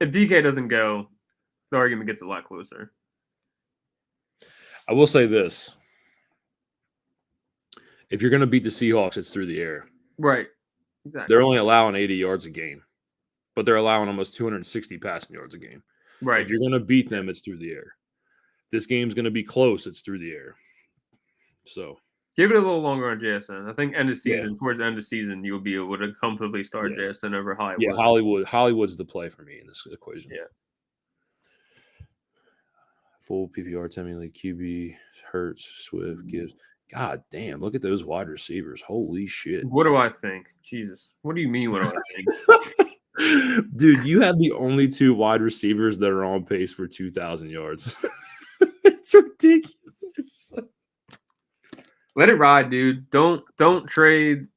if DK doesn't go, the argument gets a lot closer. I will say this. If you're going to beat the Seahawks, it's through the air. Right. Exactly. They're only allowing 80 yards a game, but they're allowing almost 260 passing yards a game. Right. If you're going to beat them, it's through the air. This game's going to be close. It's through the air. So give it a little longer on JSN. I think towards the end of season, you'll be able to comfortably start JSN over Hollywood. Yeah, Hollywood's the play for me in this equation. Yeah. Full PPR, Timmy Lee, QB, Hurts, Swift, Gibbs. God damn, look at those wide receivers. Holy shit. What do I think? Jesus. What do you mean, what do I think? Dude, you have the only 2 wide receivers that are on pace for 2,000 yards. It's ridiculous. Let it ride, dude. Don't trade.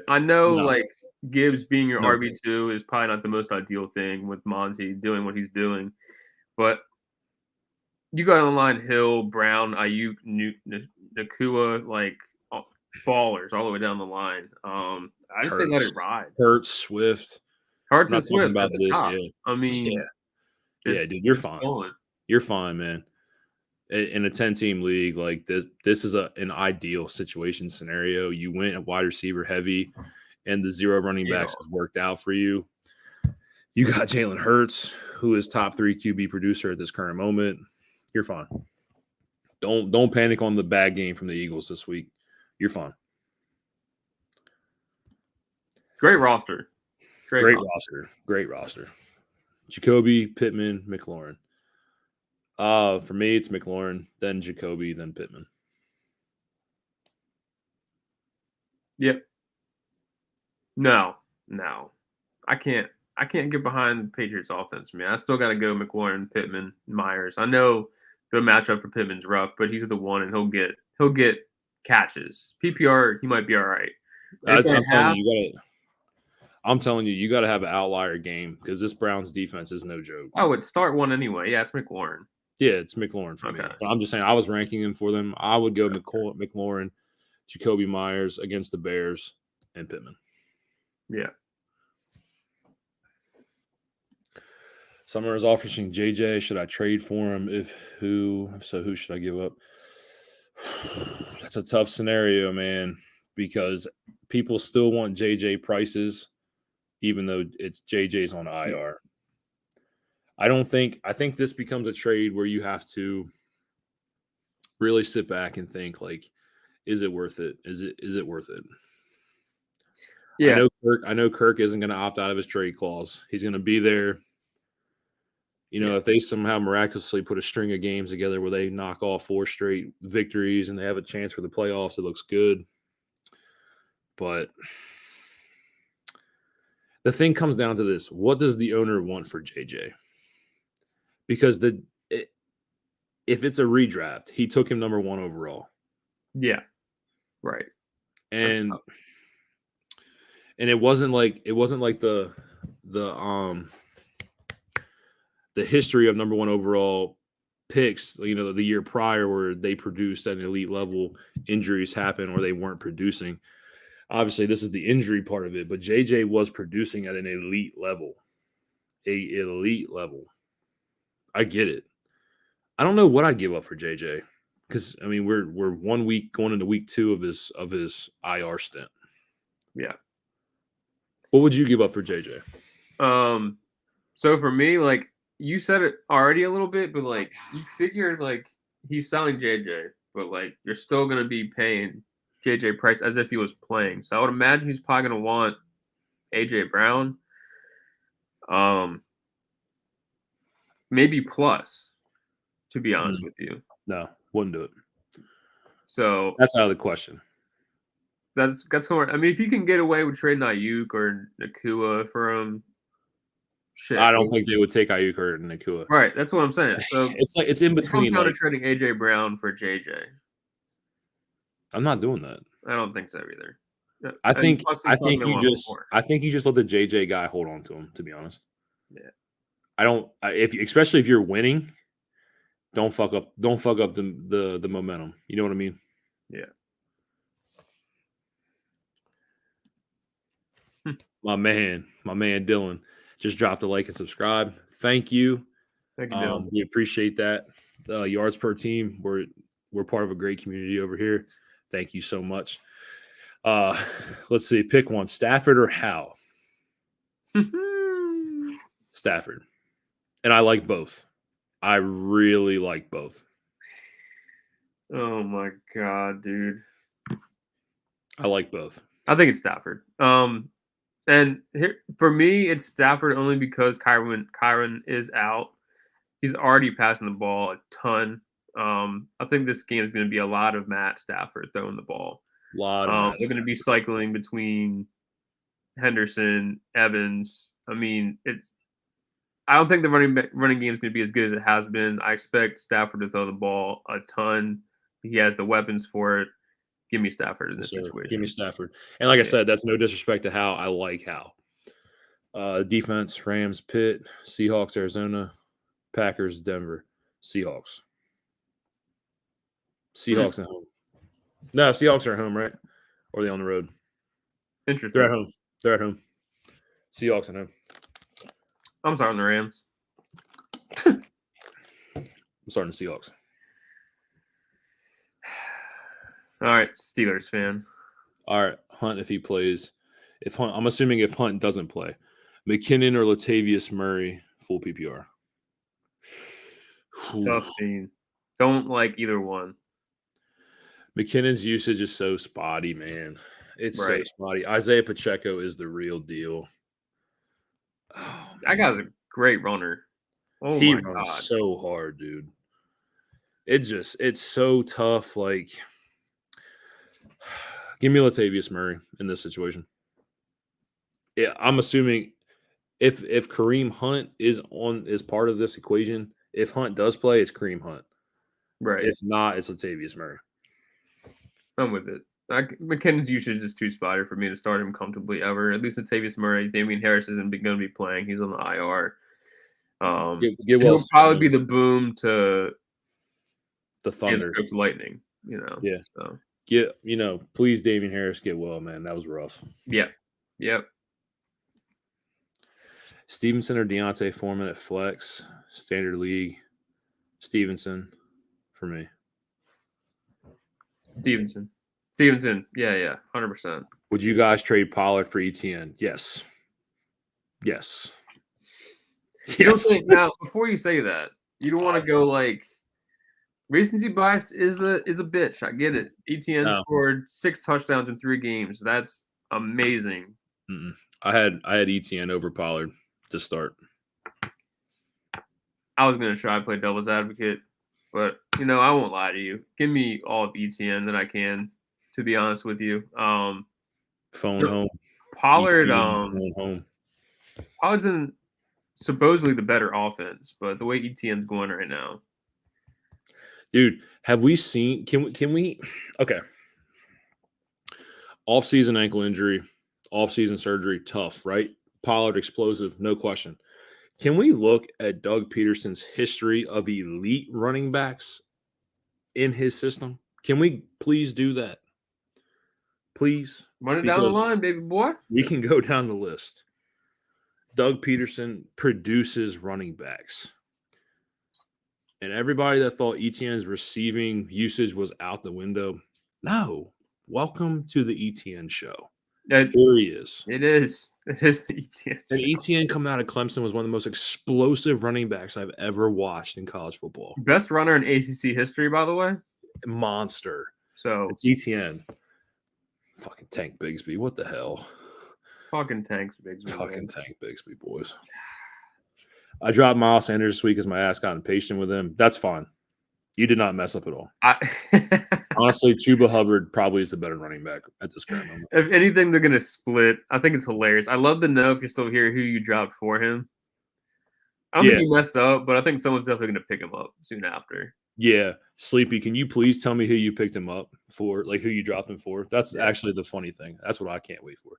I know, like, Gibbs being your RB2 is probably not the most ideal thing with Monty doing what he's doing. But you got on the line Hill, Brown, Ayuk, Nakua, like ballers all the way down the line. I just say let Hurts, it ride. Swift. Hearts I'm and not talking Swift about at the this. top. Yeah, I yeah, mean, yeah, dude. You're it's fine. going. You're fine, man. In a 10-team league, like this is an ideal situation scenario. You went a wide receiver heavy, and the 0 running backs has worked out for you. You got Jalen Hurts, who is top 3 QB producer at this current moment. You're fine. Don't panic on the bad game from the Eagles this week. You're fine. Great roster. Great roster. Jacoby, Pittman, McLaurin. For me, it's McLaurin, then Jacoby, then Pittman. Yep. No. I can't get behind the Patriots offense, man. I still got to go McLaurin, Pittman, Myers. I know the matchup for Pittman's rough, but he's the one, and he'll get catches. PPR, he might be all right. I'm telling you, you got to have an outlier game because this Browns defense is no joke. I would start one anyway. Yeah, it's McLaurin. Yeah, it's McLaurin for me. But I'm just saying, I was ranking him for them. I would go McLaurin, Jacoby Myers against the Bears, and Pittman. Yeah. Summer is offering JJ. Should I trade for him? Who should I give up? That's a tough scenario, man, because people still want JJ prices, even though it's JJ's on IR. I think this becomes a trade where you have to really sit back and think, like, is it worth it? Is it worth it? Yeah. I know Kirk isn't going to opt out of his trade clause. He's going to be there. If they somehow miraculously put a string of games together where they knock off 4 straight victories and they have a chance for the playoffs, it looks good. But the thing comes down to this. What does the owner want for JJ? Because if it's a redraft, he took him number 1 overall. Yeah. Right. And it wasn't like the history of number 1 overall picks, the year prior where they produced at an elite level, injuries happen or they weren't producing. Obviously, this is the injury part of it, but JJ was producing at an elite level. I get it. I don't know what I'd give up for JJ because we're 1 week going into week 2 of his IR stint. Yeah. What would you give up for JJ? So for me, like you said it already a little bit, but like you figure like he's selling JJ, but like you're still gonna be paying JJ price as if he was playing. So I would imagine he's probably gonna want AJ Brown. Maybe plus, to be honest with you. No, wouldn't do it. So that's out of the question. That's going. I mean, if you can get away with trading Ayuk or Nakua for him, shit. I don't think they would take Ayuk or Nakua. Right, that's what I'm saying. So it's in between. It comes down to trading AJ Brown for JJ. I'm not doing that. I don't think so either. I think you just let the JJ guy hold on to him. To be honest, yeah. Especially if you're winning, don't fuck up the momentum. You know what I mean? Yeah. My man Dylan just dropped a like and subscribe. Thank you. Thank you, Dylan. We appreciate that. Yards per team. We're part of a great community over here. Thank you so much. Let's see. Pick one. Stafford or Howe? Stafford. And I like both. I really like both. Oh my god, dude. I like both. I think it's Stafford. And here, for me, it's Stafford only because Kyron is out. He's already passing the ball a ton. I think this game is going to be a lot of Matt Stafford throwing the ball. They're going to be cycling between Henderson, Evans. I don't think the running game is going to be as good as it has been. I expect Stafford to throw the ball a ton. He has the weapons for it. Give me Stafford in this situation. Give me Stafford. And like I said, that's no disrespect to Howe. I like Howe. Defense, Rams, Pitt, Seahawks, Arizona, Packers, Denver, Seahawks. Seahawks at home. No, Seahawks are at home, right? Or are they on the road? Interesting. They're at home. They're at home. Seahawks at home. I'm starting the Rams. I'm starting the Seahawks. All right, Steelers fan. All right, Hunt if he plays. I'm assuming if Hunt doesn't play, McKinnon or Latavius Murray full PPR. Tough scene. Don't like either one. McKinnon's usage is so spotty, man. It's Right. so spotty. Isaiah Pacheco is the real deal. Oh, that guy's a great runner. Oh he my runs God. so hard, dude. It's so tough. Like, give me Latavius Murray in this situation. Yeah, I'm assuming if Kareem Hunt is part of this equation, if Hunt does play, it's Kareem Hunt. Right. If not, it's Latavius Murray. I'm with it. McKinnon's usage is too spotty for me to start him comfortably ever. At least Latavius Murray, Damian Harris isn't going to be playing. He's on the IR. He'll probably be the boom to the Thunder. Lightning, you know. Yeah. So please, Damian Harris, get well, man. That was rough. Yep. Stevenson or Deontay Foreman at flex, standard league. Stevenson for me. Stevenson. Yeah, 100%. Would you guys trade Pollard for ETN? Yes. Now, before you say that, you don't want to go like recency bias is a bitch. I get it. ETN scored 6 touchdowns in 3 games. That's amazing. I had ETN over Pollard to start. I was gonna try to play devil's advocate, but I won't lie to you. Give me all of ETN that I can. To be honest with you, phone home. Pollard. phone home. Pollard's in supposedly the better offense, but the way ETN's going right now, dude. Have we seen? Can we? Okay. Off-season ankle injury, off-season surgery, tough, right? Pollard explosive, no question. Can we look at Doug Peterson's history of elite running backs in his system? Can we please do that? Please. Run it down the line, baby boy. We can go down the list. Doug Peterson produces running backs. And everybody that thought ETN's receiving usage was out the window, no. Welcome to the ETN show. Here he is. It is the ETN. And ETN coming out of Clemson was one of the most explosive running backs I've ever watched in college football. Best runner in ACC history, by the way. Monster. So it's ETN. Fucking Tank Bigsby. What the hell? Fucking Tank Bigsby. Tank Bigsby, boys. I dropped Miles Sanders this week because my ass got impatient with him. That's fine. You did not mess up at all. Honestly, Chuba Hubbard probably is the better running back at this current moment. If anything, they're going to split. I think it's hilarious. I'd love to know if you're still here who you dropped for him. I don't think you messed up, but I think someone's definitely going to pick him up soon after. Yeah. Sleepy, can you please tell me who you picked him up for, like who you dropped him for? That's actually the funny thing. That's what I can't wait for.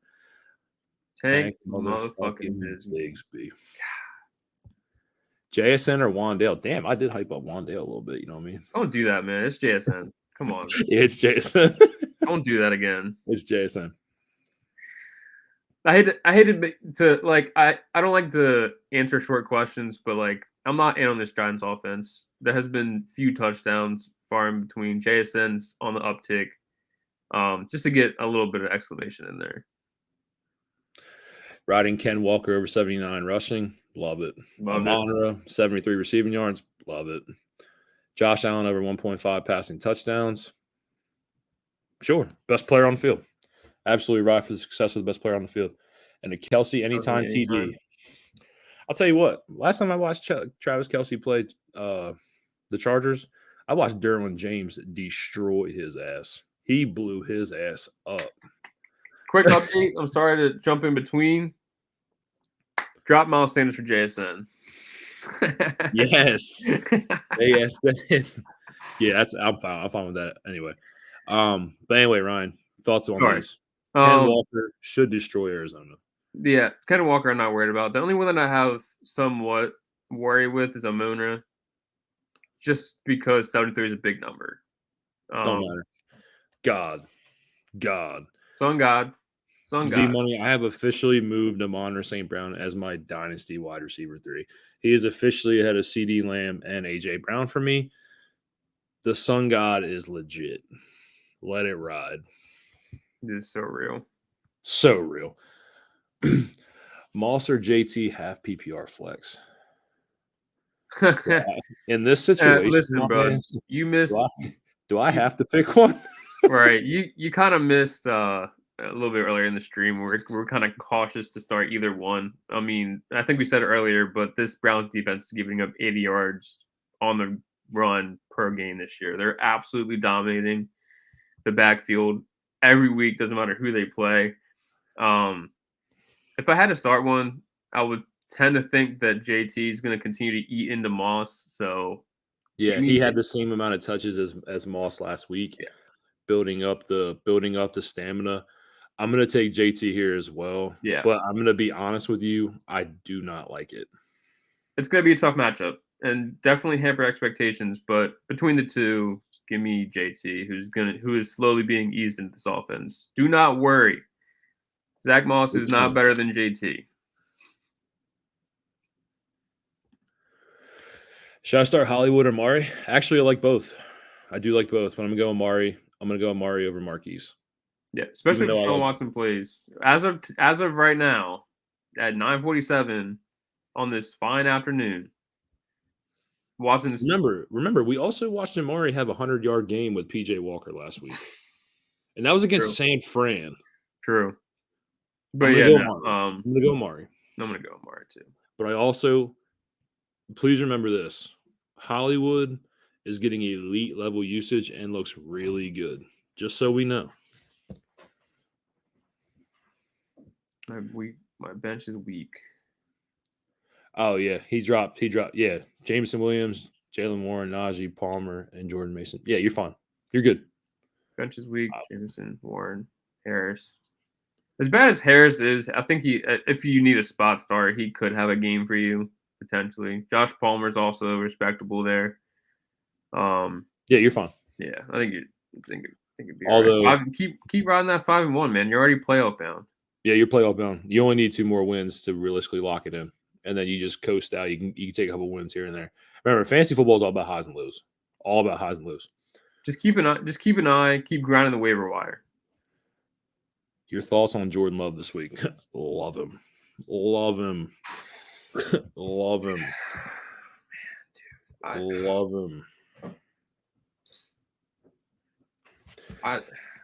Tank motherfucking Bigsby. JSN or Wandale? Damn, I did hype up Wandale a little bit. You know what I mean? Don't do that, man. It's JSN. Come on. It's JSN. Don't do that again. It's JSN. I hated to like I don't like to answer short questions, but like I'm not in on this Giants offense. There has been few touchdowns far in between. JSN's on the uptick. Just to get a little bit of exclamation in there. Riding Ken Walker over 79 rushing. Love it. Monroe, 73 receiving yards. Love it. Josh Allen over 1.5 passing touchdowns. Sure. Best player on the field. Absolutely right for the success of the best player on the field. And a Kelce anytime TD. I'll tell you what. Last time I watched Travis Kelce play the Chargers, I watched Derwin James destroy his ass. He blew his ass up. Quick update. I'm sorry to jump in between. Drop Miles Sanders for JSN. Yes. ASN. Yeah, I'm fine with that anyway. But anyway, Ryan, thoughts on this? Ken Walker should destroy Arizona. Yeah, Ken Walker I'm not worried about. The only one that I have somewhat worry with is Amonra. Just because 73 is a big number. Don't matter. God. Son God. Z Money, I have officially moved Amon St. Brown as my dynasty wide receiver 3. He is officially ahead of CD Lamb and AJ Brown for me. The Sun God is legit. Let it ride. It is so real. So real. Moss or JT half PPR flex. In this situation, listen, bro, you missed. Do I have to pick one? Right, you kind of missed a little bit earlier in the stream. We're kind of cautious to start either one. I mean, I think we said it earlier, but this Browns defense is giving up 80 yards on the run per game this year. They're absolutely dominating the backfield every week. Doesn't matter who they play. If I had to start one, I would tend to think that JT is going to continue to eat into Moss. So yeah, he had the same amount of touches as Moss last week. Yeah. Building up the stamina. I'm going to take JT here as well. Yeah. But I'm going to be honest with you, I do not like it. It's going to be a tough matchup and definitely hamper expectations, but between the two, give me JT, who is slowly being eased into this offense. Do not worry. Zach Moss is not better than JT. Should I start Hollywood or Mari? Actually, I like both. I do like both, but I'm going to go Mari. I'm going to go Mari over Marquise. Yeah, especially if Sean Watson plays. As of right now, at 9:47 on this fine afternoon, Watson's. Remember, we also watched Amari have a 100-yard game with PJ Walker last week, and that was against San Fran. True, but I'm gonna go Amari. I'm gonna go Amari too. But I also, please remember this: Hollywood is getting elite level usage and looks really good. Just so we know. My bench is weak. Oh yeah, he dropped. Yeah, Jameson Williams, Jalen Warren, Najee Palmer, and Jordan Mason. Yeah, you're fine. You're good. Bench is weak. Jameson, Warren, Harris. As bad as Harris is, I think if you need a spot start, he could have a game for you potentially. Josh Palmer's also respectable there. Yeah, you're fine. Yeah, I think it'd be although right. keep riding that 5-1, man. You're already playoff bound. Yeah, you're playoff bound. You only need 2 more wins to realistically lock it in, and then you just coast out. You can take a couple wins here and there. Remember, fantasy football is all about highs and lows. All about highs and lows. Just keep an eye. Keep grinding the waiver wire. Your thoughts on Jordan Love this week? Love him. Love him. Love him. Man, dude. Love him.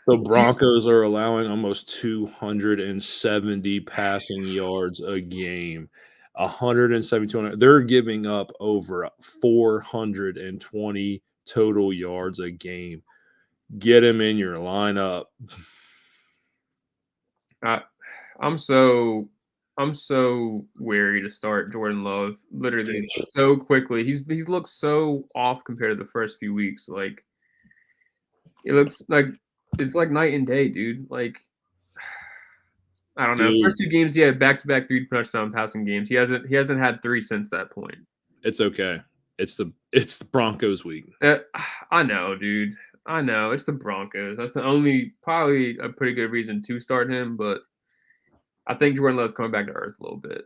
The Broncos are allowing almost 270 passing yards a game. 172. They're giving up over 420 total yards a game. Get him in your lineup. I'm so wary to start Jordan Love literally so quickly. He's looked so off compared to the first few weeks. Like it looks like it's like night and day, dude. Like I don't know. First 2 games he had back-to-back 3 touchdown passing games. He hasn't had 3 since that point. It's okay. It's the Broncos week. I know, dude. I know it's the Broncos. That's probably a pretty good reason to start him, but I think Jordan Love's coming back to earth a little bit.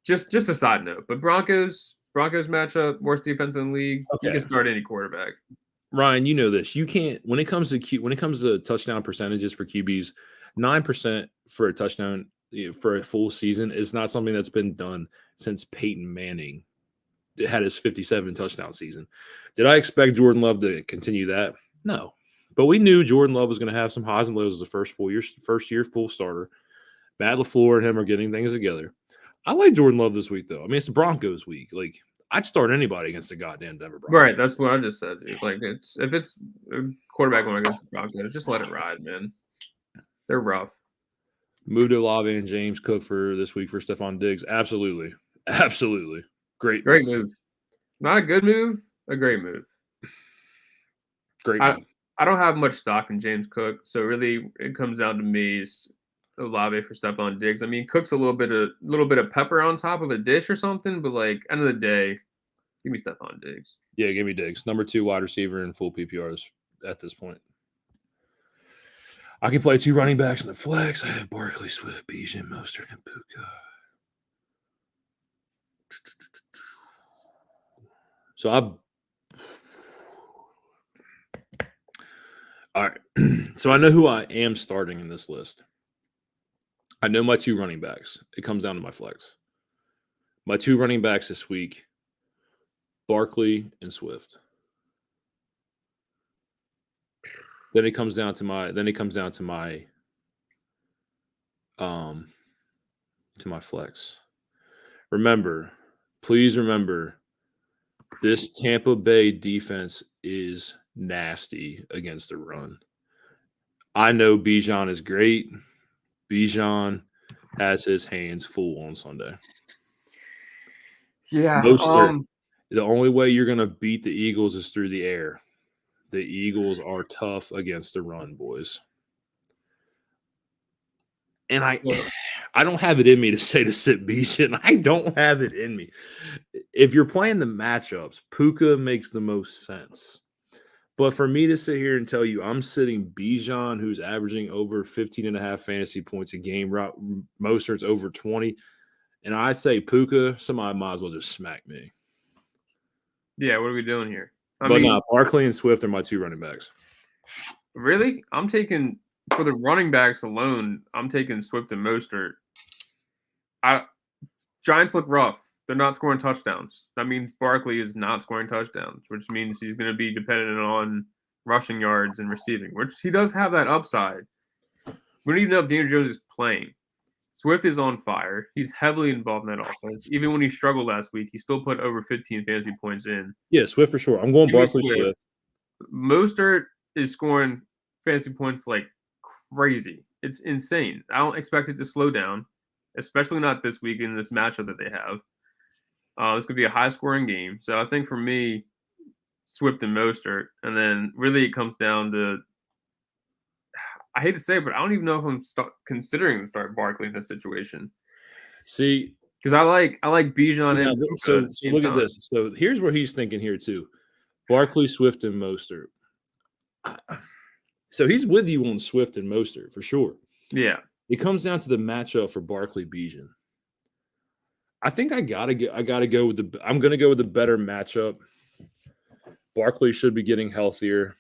Just a side note, but Broncos matchup, worst defense in the league. Okay. You can start any quarterback. Ryan, you know this. You can't when it comes to touchdown percentages for QBs, 9% for a touchdown for a full season is not something that's been done since Peyton Manning had his 57 touchdown season. Did I expect Jordan Love to continue that? No. But we knew Jordan Love was going to have some highs and lows the first year full starter. Matt LaFleur and him are getting things together. I like Jordan Love this week, though. I mean, it's the Broncos week. Like, I'd start anybody against the goddamn Denver Broncos. Right, that's what I just said. Dude. Like, if it's a quarterback going against the Broncos, just let it ride, man. They're rough. Move to Olave and James Cook for this week for Stephon Diggs. Absolutely. Great move. Not a good move, a great move. Great move. I don't have much stock in James Cook, so really it comes down to me is Olave for Stephon Diggs. I mean, Cook's a little bit of pepper on top of a dish or something, but like end of the day, Give me Stephon Diggs. Yeah, give me Diggs. Number 2 wide receiver in full PPRs at this point. I can play 2 running backs in the flex. I have Barkley, Swift, Bijan, Mostert, and Puka. So all right. So I know who I am starting in this list. I know my 2 running backs. It comes down to my flex. My 2 running backs this week, Barkley and Swift. Then it comes down to my flex. Please remember, this Tampa Bay defense is nasty against the run. I know Bijan is great. Bijan has his hands full on Sunday. Yeah. The only way you're going to beat the Eagles is through the air. The Eagles are tough against the run, boys. And I don't have it in me to say to sit Bijan. I don't have it in me. If you're playing the matchups, Puka makes the most sense. But for me to sit here and tell you I'm sitting Bijan, who's averaging over 15.5 fantasy points a game, Mostert's over 20, and I say Puka, somebody might as well just smack me. Yeah, what are we doing here? Barkley and Swift are my 2 running backs. Really? I'm taking, for the running backs alone, I'm taking Swift and Mostert. Giants look rough. They're not scoring touchdowns. That means Barkley is not scoring touchdowns, which means he's going to be dependent on rushing yards and receiving, which he does have that upside. We don't even know if Daniel Jones is playing. Swift is on fire. He's heavily involved in that offense. Even when he struggled last week, he still put over 15 fantasy points in. Yeah, Swift for sure. I'm going Barkley, Swift. Mostert is scoring fantasy points like crazy. It's insane. I don't expect it to slow down, especially not this week in this matchup that they have. It's going to be a high-scoring game. So I think for me, Swift and Mostert. And then really it comes down to, I hate to say it, but I don't even know if I'm considering to start Barkley in this situation. See, because I like Bijan and Puka. So look at this. So here's where he's thinking here too: Barkley, Swift, and Mostert. So he's with you on Swift and Mostert for sure. Yeah, it comes down to the matchup for Barkley Bijan. I think I'm going to go with the better matchup. Barkley should be getting healthier.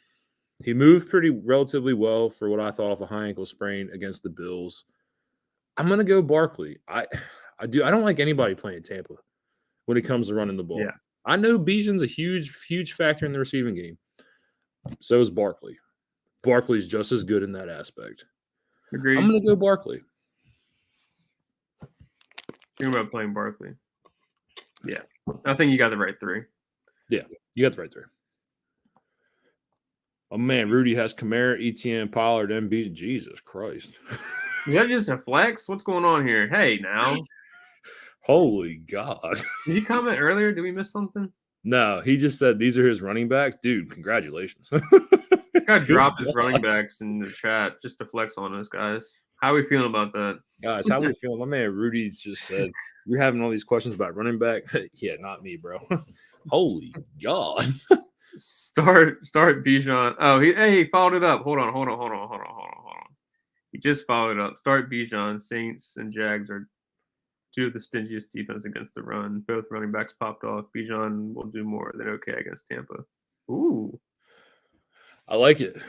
He moved relatively well for what I thought of a high ankle sprain against the Bills. I'm going to go Barkley. I don't like anybody playing Tampa when it comes to running the ball. Yeah. I know Bijan's a huge factor in the receiving game. So is Barkley. Barkley's just as good in that aspect. Agreed. I'm going to go Barkley. Think about playing Barkley. Yeah. I think you got the right 3. Yeah, you got the right 3. Oh, man, Rudy has Kamara, Etienne, Pollard, and Bijan. Jesus Christ. Is that just a flex? What's going on here? Hey, now. Holy God. Did you comment earlier? Did we miss something? No, he just said these are his running backs. Dude, congratulations. I dropped his running backs in the chat just to flex on us, guys. How are we feeling about that? Guys, how are we feeling? My man Rudy's just said, you're having all these questions about running back? Yeah, not me, bro. Holy God. Start Bijan. Oh, he followed it up. Hold on. He just followed it up. Start Bijan. Saints and Jags are 2 of the stingiest defense against the run. Both running backs popped off. Bijan will do more than okay against Tampa. Ooh. I like it.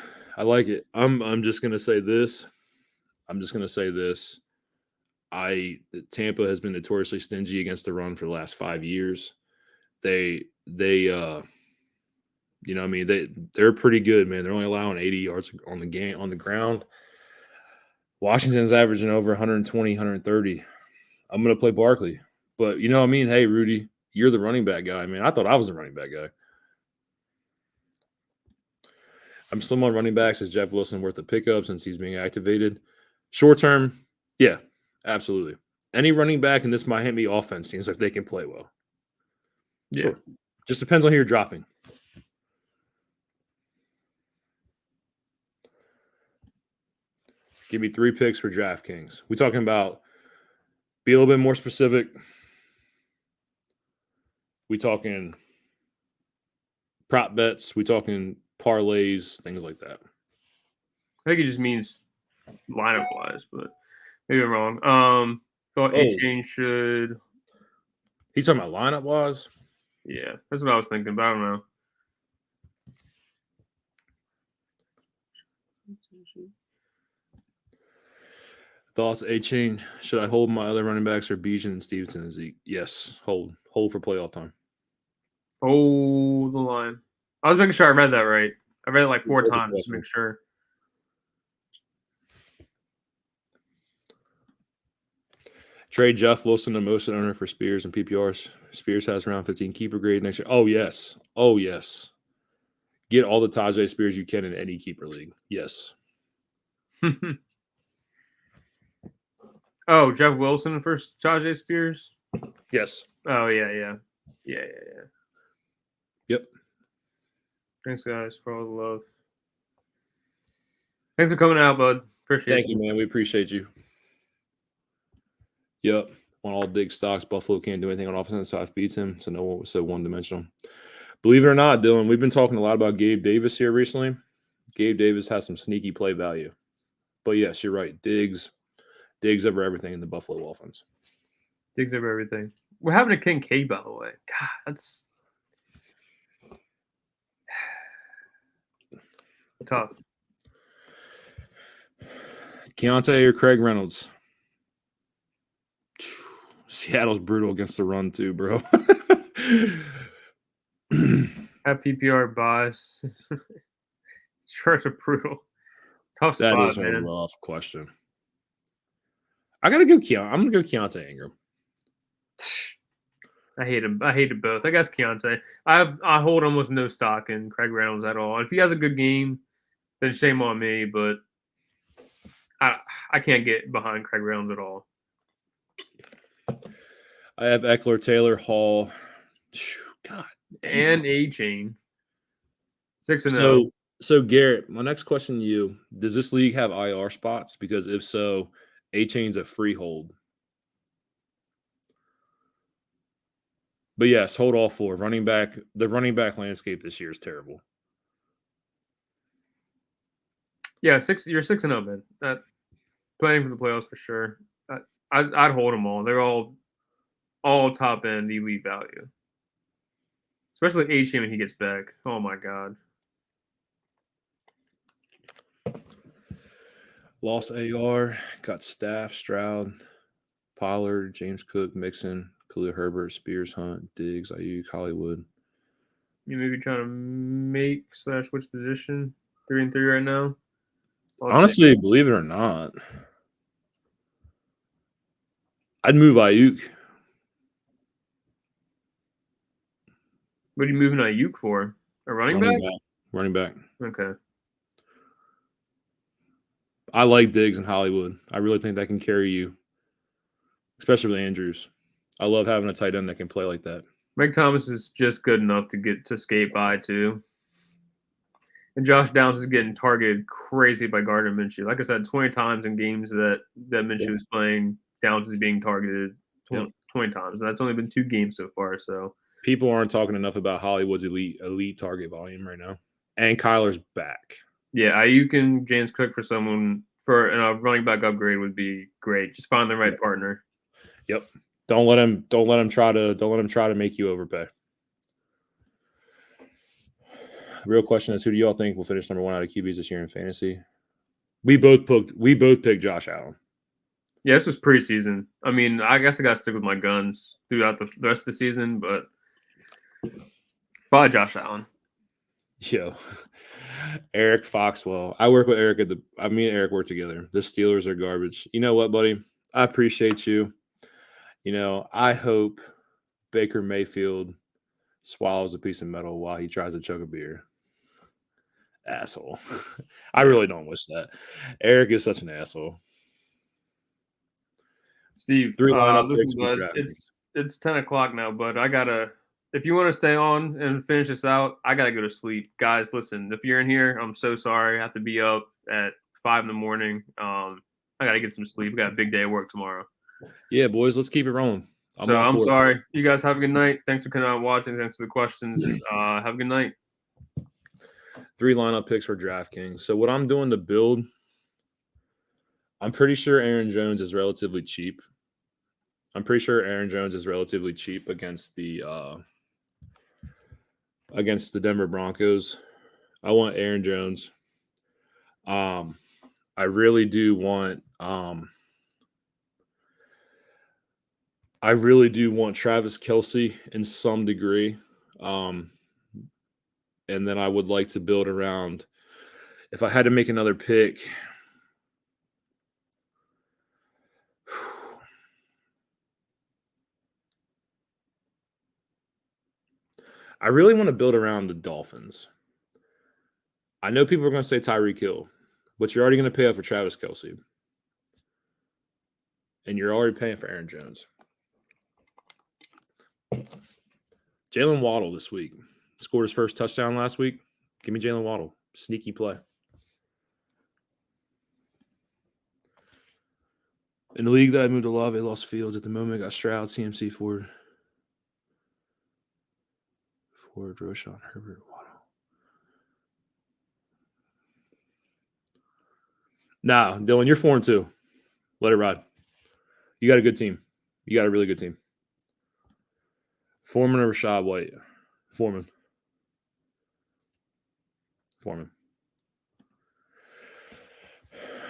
I'm just gonna say this. Tampa has been notoriously stingy against the run for the last 5 years. They're pretty good, man. They're only allowing 80 yards on the ground. Washington's averaging over 120, 130. I'm going to play Barkley. But you know what I mean? Hey, Rudy, you're the running back guy, man. I thought I was the running back guy. I'm still on running backs. Is Jeff Wilson worth the pickup since he's being activated? Short term, yeah, absolutely. Any running back in this Miami offense seems like they can play well. Yeah. Sure. Just depends on who you're dropping. Give me 3 picks for DraftKings. We talking about be a little bit more specific. We talking Prop bets. We talking parlays, things like that. I think it just means lineup wise, but maybe I'm wrong. Thought A Chain should. He's talking about lineup wise. Yeah, that's what I was thinking, but I don't know. Thoughts, A-Chain. Should I hold my other running backs or Bijan and Stevenson and Zeke? Yes, hold. Hold for playoff time. Oh, the line. I was making sure I read that right. I read it like 4 times to make sure. Trade Jeff Wilson and Motion owner for Spears and PPRs. Spears has around 15 keeper grade next year. Oh, yes. Oh, yes. Get all the Tajay Spears you can in any keeper league. Yes. Oh, Jeff Wilson for Tajay Spears? Yes. Oh, yeah. Yep. Thanks, guys, for all the love. Thanks for coming out, bud. Appreciate Thank you, man. We appreciate you. Yep. On all dig stocks, Buffalo can't do anything on offense, so I feeds him. So no one was so one-dimensional. Believe it or not, Dylan, we've been talking a lot about Gabe Davis here recently. Gabe Davis has some sneaky play value. But yes, you're right. Diggs over everything in the Buffalo offense. Diggs over everything. We're having a Kincaid, by the way. God, that's tough. Keontae or Craig Reynolds? Seattle's brutal against the run too, bro. Have PPR buys. Shirts are brutal. Tough That spot, is a man. rough question. I'm gonna go Keontae Ingram. I hate him. I hated both. I guess Keontae. I hold almost no stock in Craig Reynolds at all. If he has a good game, then shame on me. But I can't get behind Craig Reynolds at all. I have Eckler, Taylor, Hall. God. And A-Chain. 6-0. So Garrett, my next question to you: does this league have IR spots? Because if so, A-Chain's a freehold. But yes, hold all 4. Running back. The running back landscape this year is terrible. Yeah, you're 6-0, man. Playing for the playoffs for sure. I'd hold them all. They're all top end elite value. Especially A-Chain when he gets back. Oh my god. Lost AR, got Staff, Stroud, Pollard, James Cook, Mixon, Khalil Herbert, Spears, Hunt, Diggs, Ayuk, Hollywood. You maybe trying to make / which position? 3-3 right now. Honestly, believe it or not, I'd move Ayuk. What are you moving Ayuk for? A running back? Running back. Okay. I like Diggs and Hollywood. I really think that can carry you, especially with Andrews. I love having a tight end that can play like that. Mike Thomas is just good enough to skate by too. And Josh Downs is getting targeted crazy by Gardner Minshew. Like I said, 20 times in games that Minshew is playing, Downs is being targeted 20 times. And that's only been 2 games so far. So people aren't talking enough about Hollywood's elite target volume right now. And Kyler's back. Yeah, Ayuk and James Cook for a running back upgrade would be great. Just find the right partner. Yep. Don't let him try to make you overpay. The real question is, who do y'all think will finish number 1 out of QBs this year in fantasy? We both picked Josh Allen. Yeah, this was preseason. I mean, I guess I got to stick with my guns throughout the rest of the season, but probably Josh Allen. Yo, Eric Foxwell. I work with Eric me and Eric work together. The Steelers are garbage. You know what, buddy? I appreciate you. You know, I hope Baker Mayfield swallows a piece of metal while he tries to chug a beer. Asshole. I really don't wish that. Eric is such an asshole. Steve, listen, bud, it's 10 o'clock now, but if you want to stay on and finish this out, I got to go to sleep. Guys, listen, if you're in here, I'm so sorry. I have to be up at 5 a.m. I got to get some sleep. We got a big day of work tomorrow. Yeah, boys, let's keep it rolling. I'm sorry. You guys have a good night. Thanks for coming out and watching. Thanks for the questions. Have a good night. 3 lineup picks for DraftKings. So what I'm doing to build, I'm pretty sure Aaron Jones is relatively cheap. Against the Denver Broncos. I want Aaron Jones. I really do want Travis Kelce in some degree. And then I would like to build around, if I had to make another pick, I really want to build around the Dolphins. I know people are going to say Tyreek Hill, but you're already going to pay up for Travis Kelce. And you're already paying for Aaron Jones. Jalen Waddle this week. Scored his first touchdown last week. Give me Jalen Waddle. Sneaky play. In the league that I moved to Olave, lost Fields. At the moment, got Stroud, CMC, Ford, Roshan, Herbert, Waddle. Nah, Dylan, you're 4-2. Let it ride. You got a good team. You got a really good team. Foreman or Rashad White? Foreman.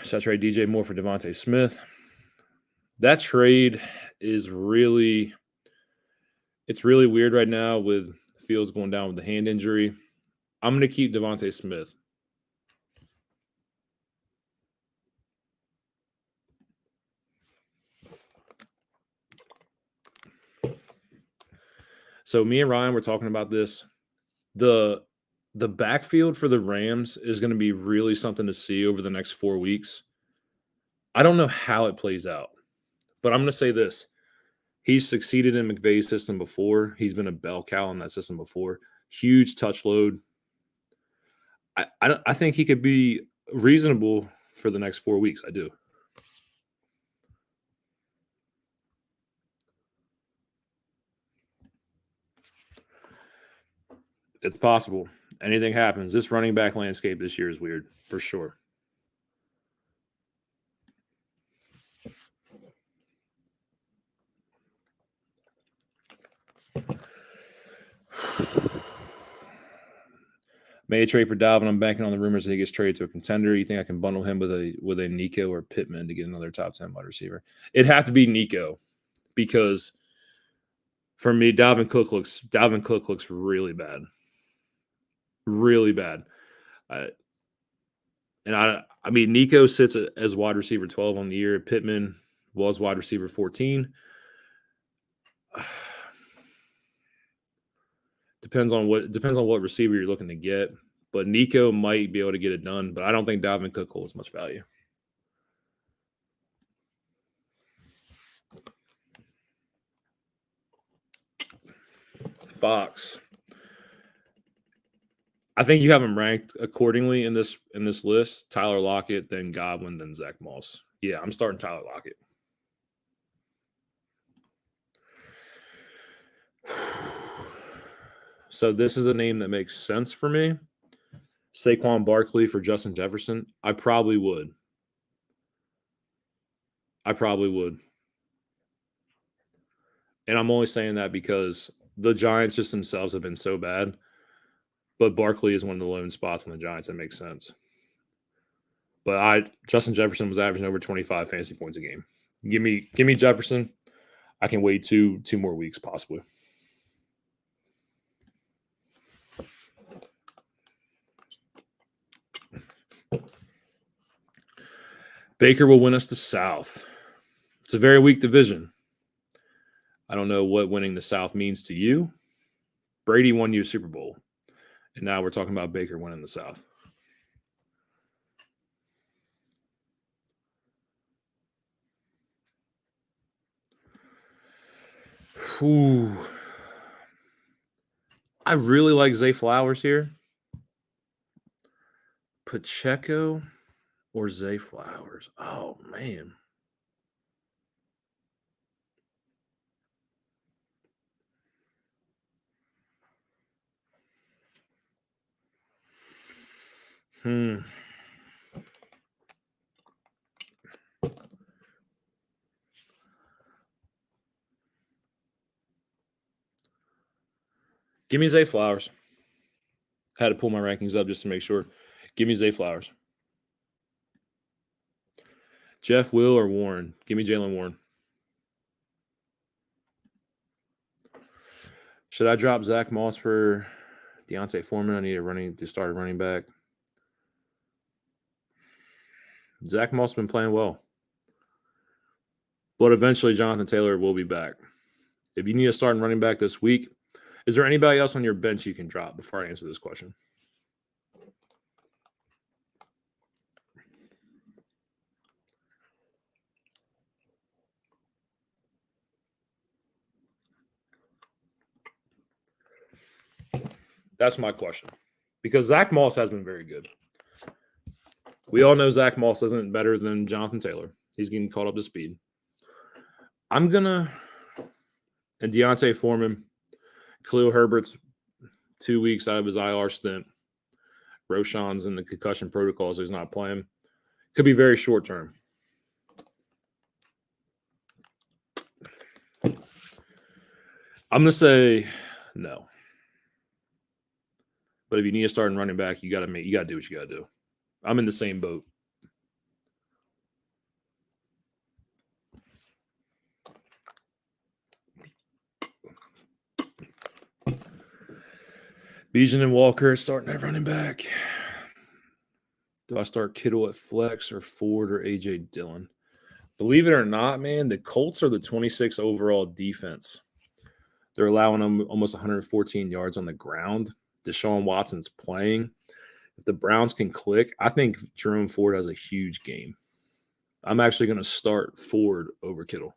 Should I trade DJ Moore for Devontae Smith? That trade is really weird right now with Fields going down with the hand injury. I'm going to keep Devontae Smith. So me and Ryan were talking about this. The backfield for the Rams is going to be really something to see over the next 4 weeks. I don't know how it plays out, but I'm going to say this. He's succeeded in McVay's system before. He's been a bell cow in that system before. Huge touch load. I think he could be reasonable for the next 4 weeks. I do. It's possible. Anything happens. This running back landscape this year is weird, for sure. May trade for Dalvin. I'm banking on the rumors that he gets traded to a contender. You think I can bundle him with a Nico or Pittman to get another top 10 wide receiver? It'd have to be Nico, because for me, Dalvin Cook looks really bad. Really bad. I mean, Nico sits as wide receiver 12 on the year. Pittman was wide receiver 14. Depends on what receiver you're looking to get. But Nico might be able to get it done, but I don't think Dalvin Cook holds much value. Fox. I think you have him ranked accordingly in this list. Tyler Lockett, then Godwin, then Zach Moss. Yeah, I'm starting Tyler Lockett. So this is a name that makes sense for me. Saquon Barkley for Justin Jefferson. I probably would. And I'm only saying that because the Giants just themselves have been so bad. But Barkley is one of the lone spots on the Giants that makes sense. But Justin Jefferson was averaging over 25 fantasy points a game. Give me Jefferson. I can wait two more weeks possibly. Baker will win us the South. It's a very weak division. I don't know what winning the South means to you. Brady won you a Super Bowl. And now we're talking about Baker winning the South. Whew. I really like Zay Flowers here. Pacheco or Zay Flowers? Oh, man. Give me Zay Flowers. Had to pull my rankings up just to make sure. Give me Zay Flowers. Jeff, Will, or Warren? Give me Jalen Warren. Should I drop Zach Moss for Deontay Foreman? I need to start a running back. Zach Moss has been playing well. But eventually Jonathan Taylor will be back. If you need a starting running back this week, is there anybody else on your bench you can drop before I answer this question? That's my question. Because Zach Moss has been very good. We all know Zach Moss isn't better than Jonathan Taylor. He's getting caught up to speed. And Deontay Foreman, Khalil Herbert's 2 weeks out of his IR stint. Roshan's in the concussion protocol, so he's not playing. Could be very short term. I'm going to say no. But if you need a starting running back, you got to do what you got to do. I'm in the same boat. Bijan and Walker starting at running back. Do I start Kittle at flex or Ford or A.J. Dillon? Believe it or not, man, the Colts are the 26th overall defense. They're allowing them almost 114 yards on the ground. Deshaun Watson's playing. If the Browns can click, I think Jerome Ford has a huge game. I'm actually going to start Ford over Kittle.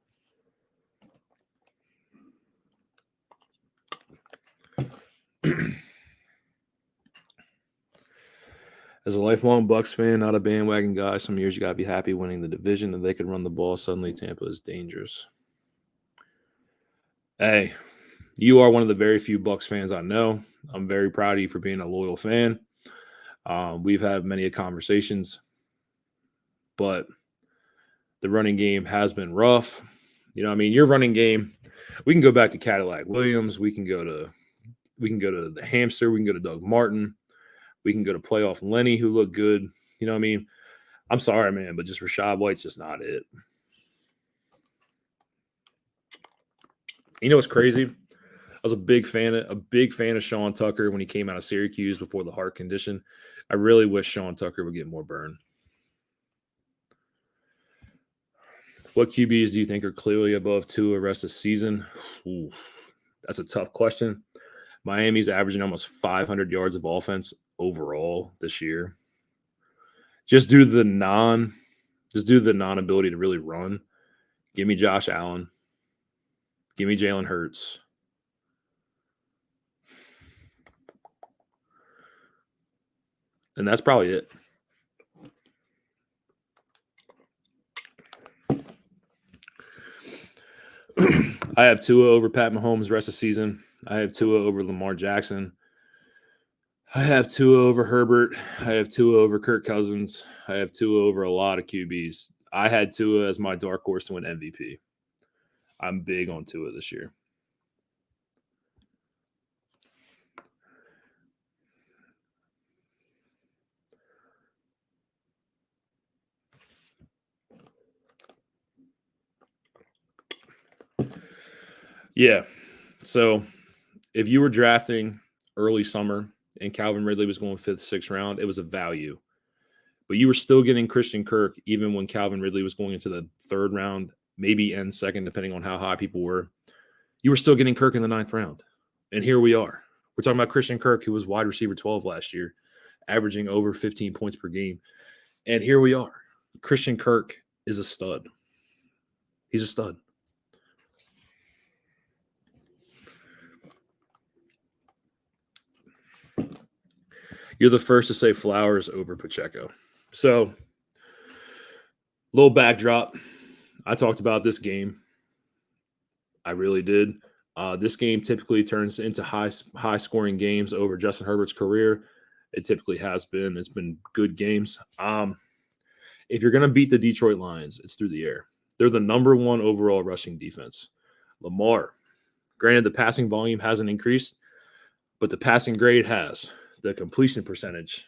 As a lifelong Bucs fan, not a bandwagon guy, some years you got to be happy winning the division, and they could run the ball. Suddenly, Tampa is dangerous. Hey, you are one of the very few Bucs fans I know. I'm very proud of you for being a loyal fan. We've had many conversations, but the running game has been rough. You know, I mean, your running game, we can go back to Cadillac Williams. We can go to the Hamster. We can go to Doug Martin. We can go to playoff Lenny, who looked good. You know what I mean? I'm sorry, man, but just Rachaad White's just not it. You know what's crazy? I was a big fan of Sean Tucker when he came out of Syracuse before the heart condition. I really wish Sean Tucker would get more burn. What QBs do you think are clearly above Tua rest of the season? Ooh, that's a tough question. Miami's averaging almost 500 yards of offense overall this year. Just due to the non-ability to really run. Give me Josh Allen. Give me Jalen Hurts. And that's probably it. I have Tua over Pat Mahomes rest of the season. I have Tua over Lamar Jackson. I have Tua over Herbert. I have Tua over Kirk Cousins. I have Tua over a lot of QBs. I had Tua as my dark horse to win MVP. I'm big on Tua this year. Yeah. So if you were drafting early summer and Calvin Ridley was going 5th, 6th round, it was a value. But you were still getting Christian Kirk even when Calvin Ridley was going into the 3rd round, maybe end 2nd, depending on how high people were. You were still getting Kirk in the 9th round. And here we are. We're talking about Christian Kirk, who was wide receiver 12 last year, averaging over 15 points per game. And here we are. Christian Kirk is a stud. He's a stud. You're the first to say Flowers over Pacheco. So, little backdrop. I talked about this game. I really did. This game typically turns into high scoring games over Justin Herbert's career. It typically has been. It's been good games. If you're going to beat the Detroit Lions, it's through the air. They're the number one overall rushing defense. Lamar, granted, the passing volume hasn't increased, but the passing grade has. The completion percentage,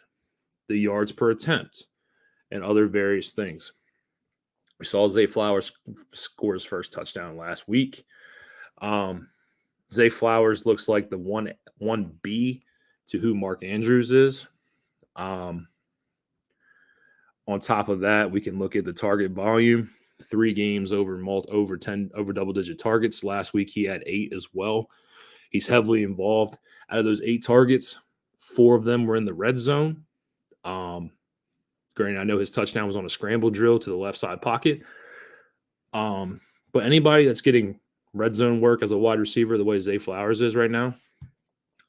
the yards per attempt, and other various things. We saw Zay Flowers score his first touchdown last week. Zay Flowers looks like the 1B to who Mark Andrews is. On top of that, we can look at the target volume. 3 games over double-digit targets. Last week he had 8 as well. He's heavily involved. Out of those 8 targets, 4 of them were in the red zone. Granted, I know his touchdown was on a scramble drill to the left side pocket. But anybody that's getting red zone work as a wide receiver the way Zay Flowers is right now,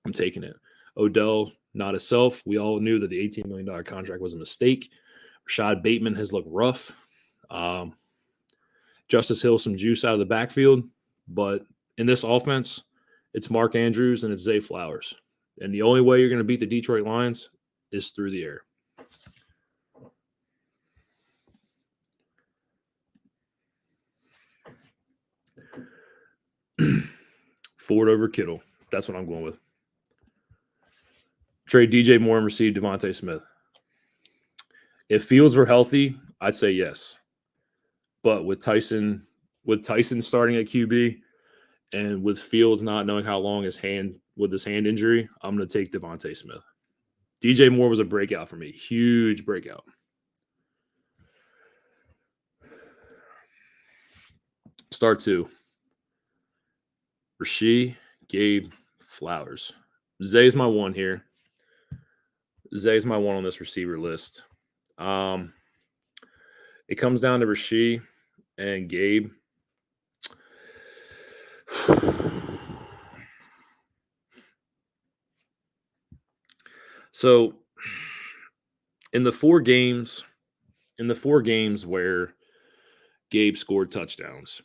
I'm taking it. Odell, not himself. We all knew that the $18 million contract was a mistake. Rashad Bateman has looked rough. Justice Hill, some juice out of the backfield. But in this offense, it's Mark Andrews and it's Zay Flowers. And the only way you're going to beat the Detroit Lions is through the air. Ford over Kittle. That's what I'm going with. Trade DJ Moore and receive Devontae Smith. If Fields were healthy, I'd say yes. But with Tyson starting at QB and with Fields not knowing how long his hand injury, I'm going to take Devontae Smith. DJ Moore was a breakout for me. Huge breakout. Start 2. Rasheed, Gabe, Flowers. Zay's my 1 here. Zay's my 1 on this receiver list. It comes down to Rasheed and Gabe. So in the 4 games where Gabe scored touchdowns,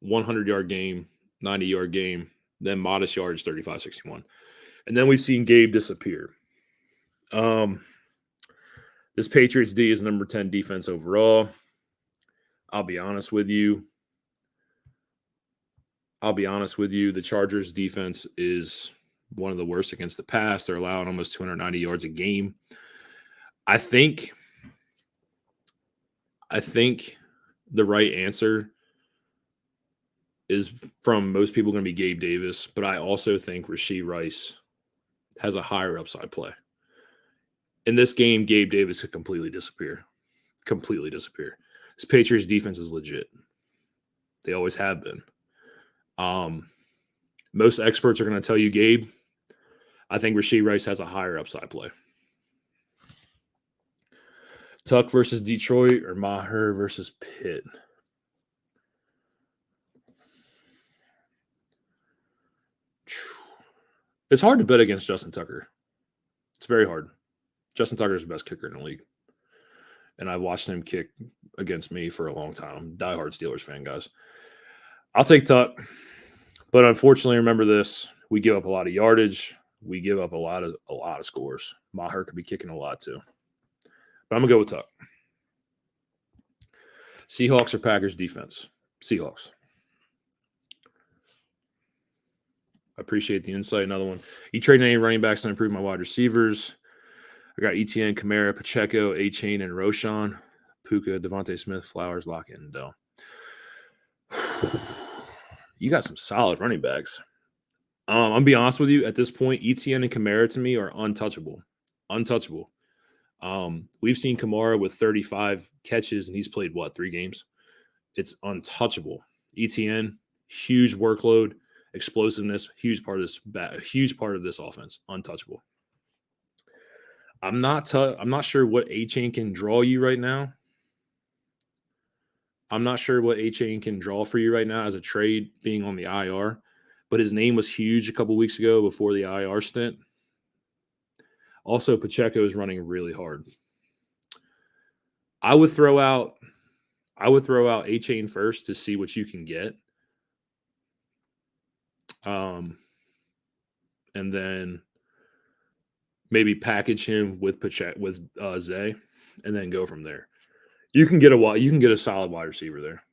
100-yard game, 90-yard game, then modest yards, 35-61. And then we've seen Gabe disappear. This Patriots D is number 10 defense overall. I'll be honest with you. The Chargers defense is one of the worst against the pass. They're allowing almost 290 yards a game. I think the right answer is from most people going to be Gabe Davis, but I also think Rashee Rice has a higher upside play. In this game, Gabe Davis could completely disappear. This Patriots defense is legit. They always have been. Most experts are going to tell you Gabe. I think Rashee Rice has a higher upside play. Tuck versus Detroit or Maher versus Pitt. It's hard to bet against Justin Tucker. It's very hard. Justin Tucker is the best kicker in the league. And I've watched him kick against me for a long time. I'm a diehard Steelers fan, guys. I'll take Tuck. But unfortunately, remember this. We give up a lot of yardage. We give up a lot of scores. Maher could be kicking a lot too. But I'm going to go with Tuck. Seahawks or Packers defense? Seahawks. I appreciate the insight. Another one. You trade any running backs to improve my wide receivers? I got ETN, Kamara, Pacheco, A-Chain, and Roshan. Puka, Devontae Smith, Flowers, Lockett, and Dell. You got some solid running backs. I'm going to be honest with you. At this point, ETN and Kamara to me are untouchable. We've seen Kamara with 35 catches, and he's played, 3 games? It's untouchable. ETN, huge workload, explosiveness, huge part of this offense, untouchable. I'm not sure what A-Chain can draw you right now. I'm not sure what A-Chain can draw for you right now as a trade being on the IR, but his name was huge a couple weeks ago before the IR stint. Also, Pacheco is running really hard. I would throw out A-Chain first to see what you can get. And then maybe package him with Zay, and then go from there. You can get a solid wide receiver there.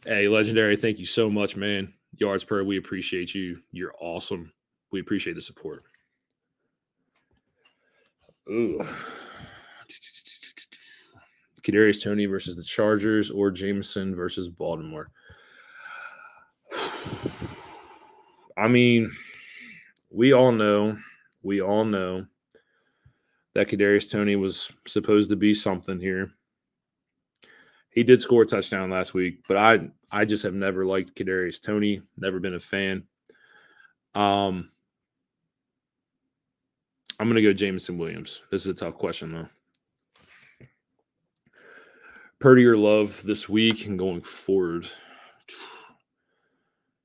Hey, Legendary, thank you so much, man. Yards per, we appreciate you. You're awesome. We appreciate the support. Ooh. Kadarius Toney versus the Chargers or Jameson versus Baltimore. I mean, we all know that Kadarius Toney was supposed to be something here. He did score a touchdown last week, but I just have never liked Kadarius Toney. Never been a fan. I'm gonna go Jameson Williams. This is a tough question though. Purdy or Love this week and going forward.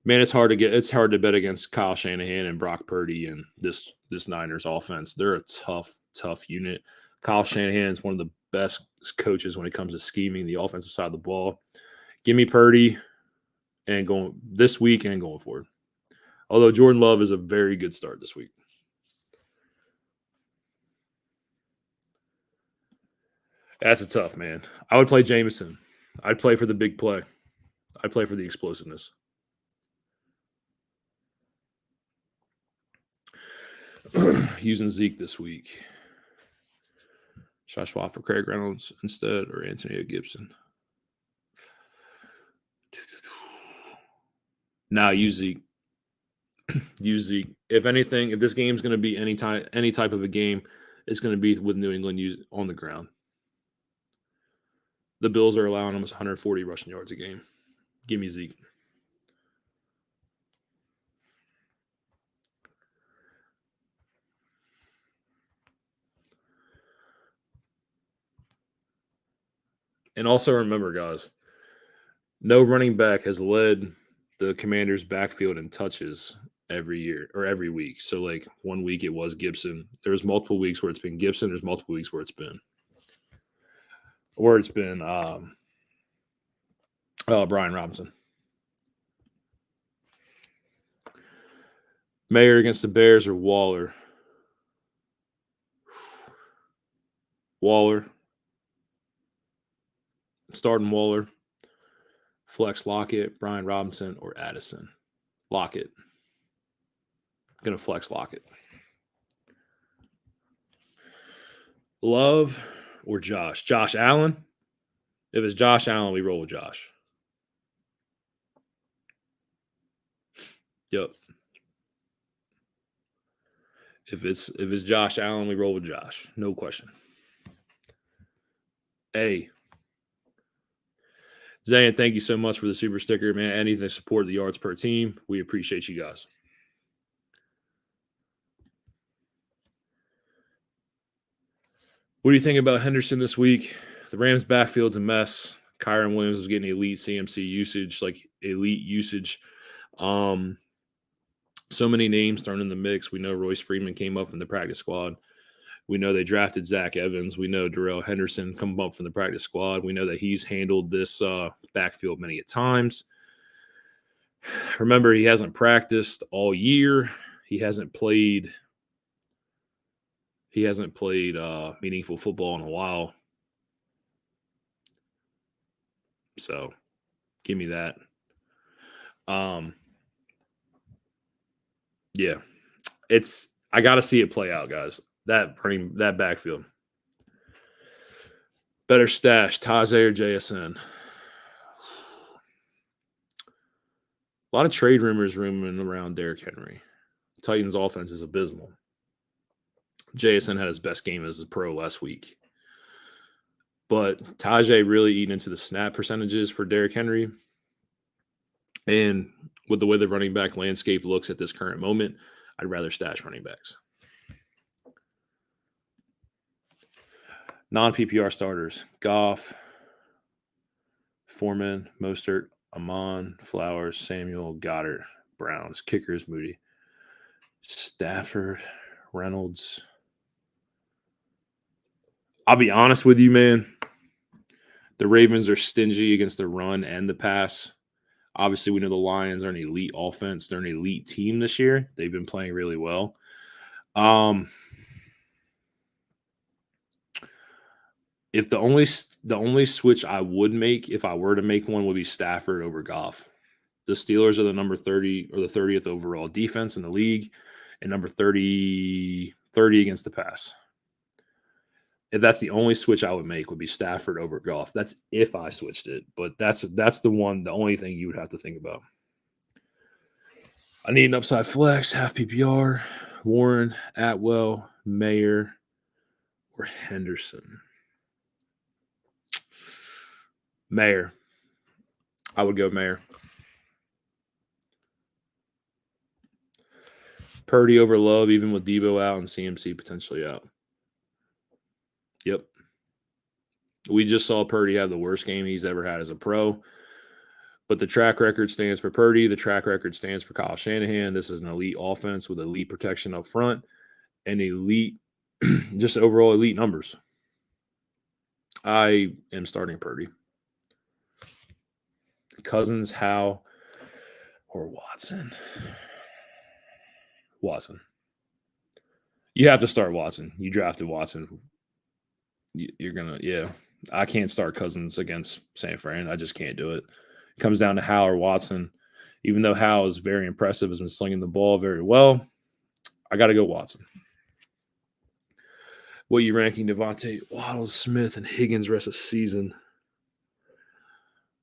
Man, it's hard to bet against Kyle Shanahan and Brock Purdy and this Niners offense. They're a tough unit. Kyle Shanahan is one of the best coaches when it comes to scheming the offensive side of the ball. Give me Purdy and going this week and going forward. Although Jordan Love is a very good start this week. That's a tough, man. I would play Jameson. I'd play for the big play. I'd play for the explosiveness. Using Zeke this week. Should I swap for Craig Reynolds instead or Antonio Gibson? Now use Zeke. Use Zeke. If anything, if this game's going to be any type of a game, it's going to be with New England on the ground. The Bills are allowing almost 140 rushing yards a game. Give me Zeke. And also remember, guys, no running back has led the Commanders' backfield in touches every year or every week. So, like, 1 week it was Gibson. There's multiple weeks where it's been Gibson. There's multiple weeks where it's been Brian Robinson. Mayer against the Bears or Waller? Waller. Starting Waller. Flex Lockett, Brian Robinson, or Addison? Lockett. Going to flex Lockett. Love or Josh? Josh Allen? If it's Josh Allen, we roll with Josh. Yep. If it's Josh Allen, we roll with Josh. No question. Hey. Zayn, thank you so much for the super sticker, man. Anything to support the yards per team. We appreciate you guys. What do you think about Henderson this week? The Rams' backfield's a mess. Kyron Williams was getting elite CMC usage, like elite usage. So many names thrown in the mix. We know Royce Freeman came up from the practice squad. We know they drafted Zach Evans. We know Darrell Henderson come up from the practice squad. We know that he's handled this backfield many a times. Remember, he hasn't practiced all year. He hasn't played meaningful football in a while. So, give me that. Yeah. I got to see it play out, guys. That backfield. Better stash, Taze or JSN? A lot of trade rumors roaming around Derrick Henry. Titans' offense is abysmal. JSN had his best game as a pro last week. But Tajay really eating into the snap percentages for Derrick Henry. And with the way the running back landscape looks at this current moment, I'd rather stash running backs. Non-PPR starters: Goff, Foreman, Mostert, Amon, Flowers, Samuel, Goddard, Browns. Kickers: Moody, Stafford, Reynolds. I'll be honest with you, man. The Ravens are stingy against the run and the pass. Obviously, we know the Lions are an elite offense. They're an elite team this year. They've been playing really well. If the only switch I would make if I were to make one would be Stafford over Goff. The Steelers are the number 30 or the 30th overall defense in the league and number 30 against the pass. If that's the only switch I would make would be Stafford over Goff. That's if I switched it, but that's the only thing you would have to think about. I need an upside flex, half PPR, Warren, Atwell, Mayer, or Henderson. Mayer. I would go Mayer. Purdy over Love, even with Debo out and CMC potentially out. Yep. We just saw Purdy have the worst game he's ever had as a pro. But the track record stands for Purdy. The track record stands for Kyle Shanahan. This is an elite offense with elite protection up front and elite, just overall elite numbers. I am starting Purdy. Cousins, Howe, or Watson. Watson. You have to start Watson. You drafted Watson. You're going to, yeah. I can't start Cousins against San Fran. I just can't do it. It comes down to Howe or Watson. Even though Howe is very impressive, has been slinging the ball very well, I got to go Watson. What are you ranking Devontae, Waddle, Smith, and Higgins rest of the season?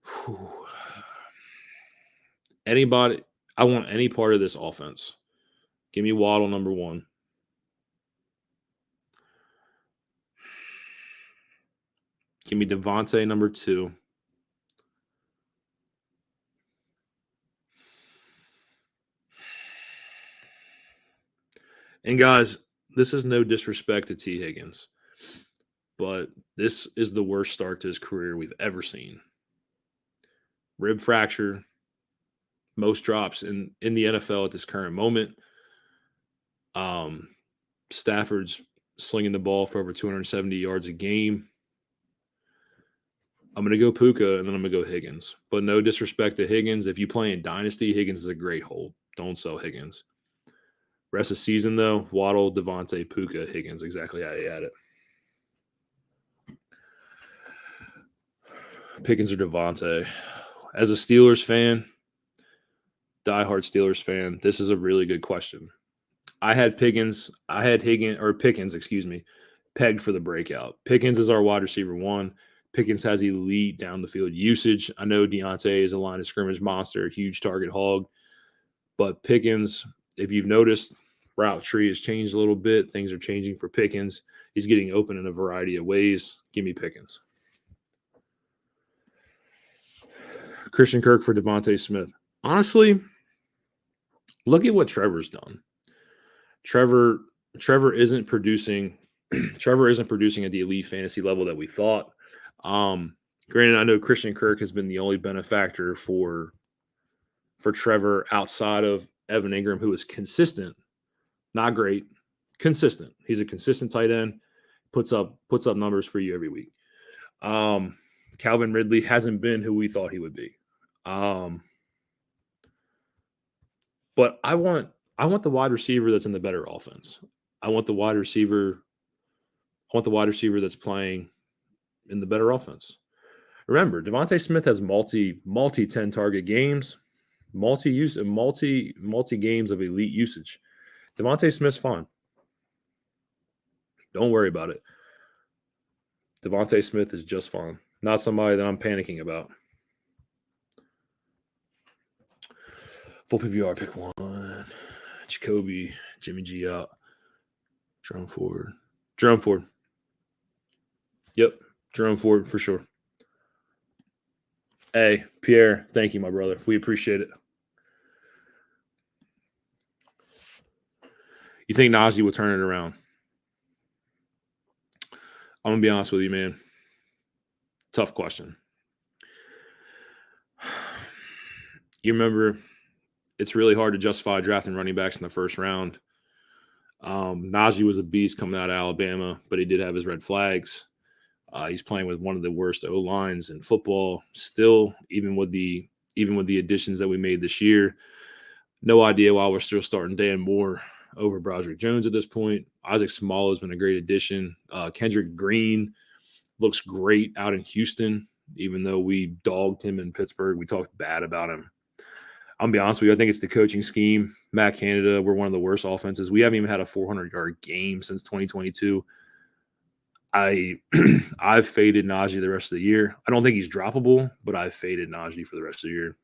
Whew. Anybody, I want any part of this offense. Give me Waddle number 1. Give me Devontae number 2. And guys, this is no disrespect to T. Higgins, but this is the worst start to his career we've ever seen. Rib fracture, most drops in the NFL at this current moment. Stafford's slinging the ball for over 270 yards a game. I'm going to go Puka, and then I'm going to go Higgins. But no disrespect to Higgins. If you play in Dynasty, Higgins is a great hold. Don't sell Higgins. Rest of season, though, Waddle, Devontae, Puka, Higgins, exactly how you had it. Pickens or Devontae. As a Steelers fan, diehard Steelers fan, this is a really good question. I had Pickens, pegged for the breakout. Pickens is our wide receiver 1. Pickens has elite down the field usage. I know Deontay is a line of scrimmage monster, a huge target hog. But Pickens, if you've noticed, route tree has changed a little bit. Things are changing for Pickens. He's getting open in a variety of ways. Give me Pickens. Christian Kirk for Devontae Smith. Honestly, look at what Trevor's done. Trevor isn't producing. Trevor isn't producing at the elite fantasy level that we thought. Granted, I know Christian Kirk has been the only benefactor for Trevor outside of Evan Ingram, who is consistent, not great, consistent. He's a consistent tight end, puts up numbers for you every week. Calvin Ridley hasn't been who we thought he would be. But I want the wide receiver that's in the better offense. I want the wide receiver that's playing in the better offense. Remember, Devontae Smith has multi 10 target games, multi games of elite usage. Devontae Smith's fine. Don't worry about it. Devontae Smith is just fine. Not somebody that I'm panicking about. Full PPR, pick 1. Jacoby, Jimmy G out. Jerome Ford. Yep, Jerome Ford for sure. Hey, Pierre, thank you, my brother. We appreciate it. You think Najee will turn it around? I'm going to be honest with you, man. Tough question. You remember, it's really hard to justify drafting running backs in the first round. Najee was a beast coming out of Alabama, but he did have his red flags. He's playing with one of the worst O-lines in football still, even with the even with the additions that we made this year. No idea why we're still starting Dan Moore over Broderick Jones at this point. Isaac Small has been a great addition. Kendrick Green looks great out in Houston, even though we dogged him in Pittsburgh. We talked bad about him. I'm going to be honest with you. I think it's the coaching scheme. Matt Canada, we're one of the worst offenses. We haven't even had a 400-yard game since 2022. I've faded Najee the rest of the year. I don't think he's droppable, but I've faded Najee for the rest of the year.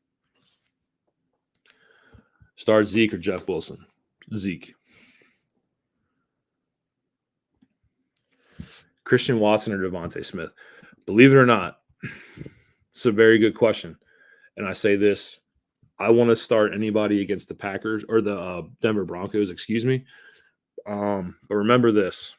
Start Zeke or Jeff Wilson? Zeke. Christian Watson or Devontae Smith? Believe it or not, it's a very good question. And I say this, I want to start anybody against the Packers or the Denver Broncos, excuse me. But remember this.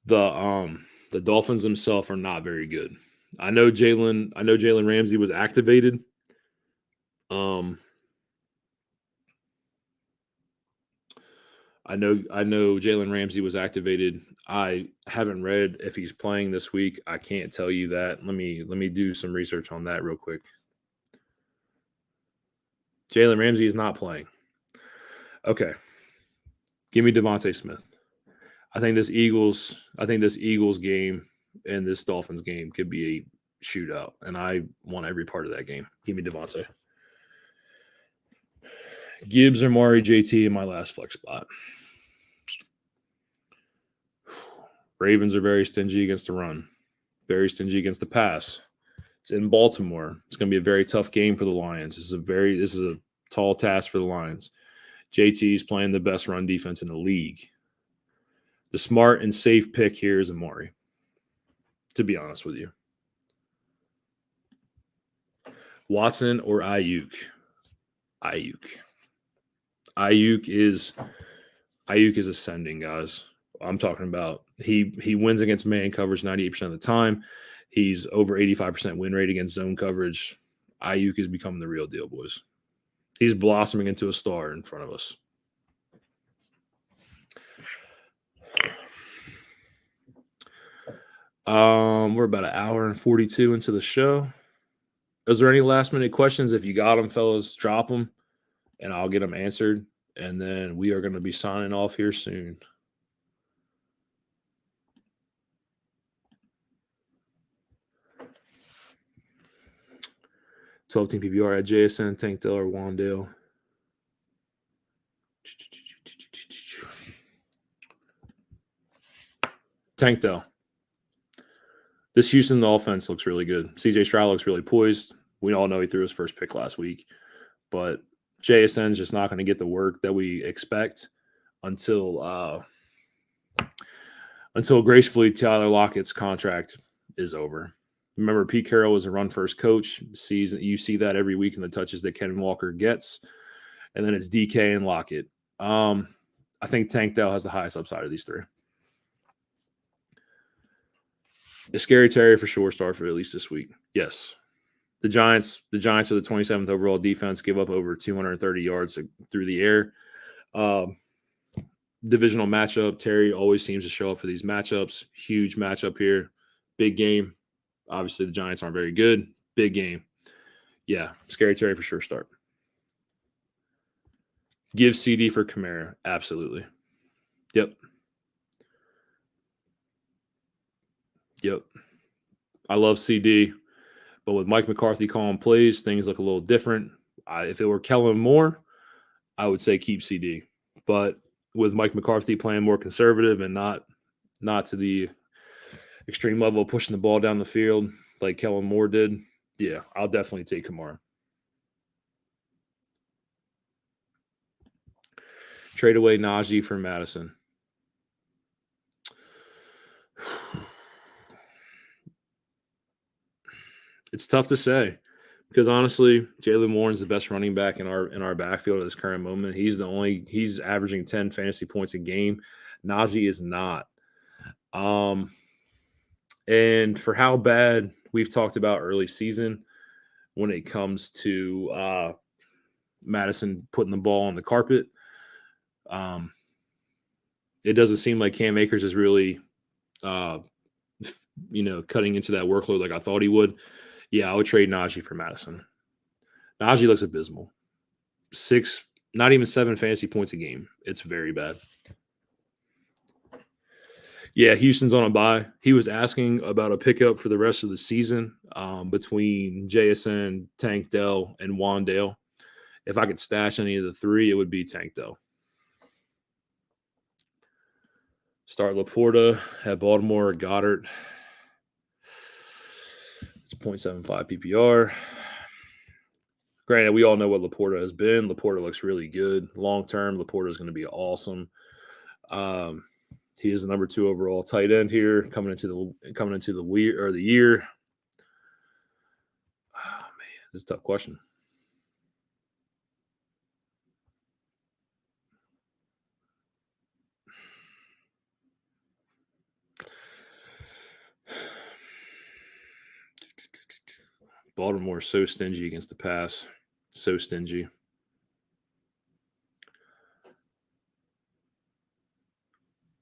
The Dolphins themselves are not very good. I know Jalen Ramsey was activated. I know Jalen Ramsey was activated. I haven't read if he's playing this week. I can't tell you that. Let me do some research on that real quick. Jalen Ramsey is not playing. Okay. Give me Devontae Smith. I think this Eagles game and this Dolphins game could be a shootout, and I want every part of that game. Give me Devontae. Gibbs or Mari JT in my last flex spot. Ravens are very stingy against the run, very stingy against the pass. It's in Baltimore. It's going to be a very tough game for the Lions. This is a tall task for the Lions. JT is playing the best run defense in the league. The smart and safe pick here is Amari, to be honest with you. Watson or Ayuk? Ayuk is ascending, guys. I'm talking about he wins against man coverage 98% of the time. He's over 85% win rate against zone coverage. Ayuk is becoming the real deal, boys. He's blossoming into a star in front of us. We're about an hour and 42 into the show. Is there any last minute questions? If you got them, fellas, drop them, and I'll get them answered. And then we are going to be signing off here soon. Team PPR at JSN, Tankdale, or Wandale. Tankdale. This Houston offense looks really good. CJ Stroud looks really poised. We all know he threw his first pick last week. But JSN is just not going to get the work that we expect until gracefully Tyler Lockett's contract is over. Remember, Pete Carroll is a run-first coach. You see that every week in the touches that Ken Walker gets. And then it's DK and Lockett. I think Tank Dell has the highest upside of these three. Is Scary Terry for sure start for at least this week? Yes. The Giants are the 27th overall defense, give up over 230 yards through the air. Divisional matchup. Terry always seems to show up for these matchups. Huge matchup here. Big game. Obviously, the Giants aren't very good. Big game. Yeah, Scary Terry for sure start. Give CD for Kamara. Absolutely. Yep. I love CD, but with Mike McCarthy calling plays, things look a little different. If it were Kellen Moore, I would say keep CD. But with Mike McCarthy playing more conservative and not to the extreme level of pushing the ball down the field like Kellen Moore did, yeah, I'll definitely take Kamara. Trade away Najee for Madison. It's tough to say because honestly, Jaylen Warren's the best running back in our backfield at this current moment. He's averaging 10 fantasy points a game. Najee is not. And for how bad we've talked about early season when it comes to Madison putting the ball on the carpet, it doesn't seem like Cam Akers is really cutting into that workload like I thought he would, yeah, I would trade Najee for Madison. Najee looks abysmal. 6, not even 7 fantasy points a game. It's very bad. Yeah, Houston's on a bye. He was asking about a pickup for the rest of the season between JSN, Tank Dell, and Wandale. If I could stash any of the three, it would be Tank Dell. Start Laporta at Baltimore, Goddard. It's 0.75 PPR. Granted, we all know what Laporta has been. Laporta looks really good. Long term, Laporta is going to be awesome. He is the number 2 overall tight end here coming into the year. Oh man, this is a tough question. Baltimore is so stingy against the pass. So stingy.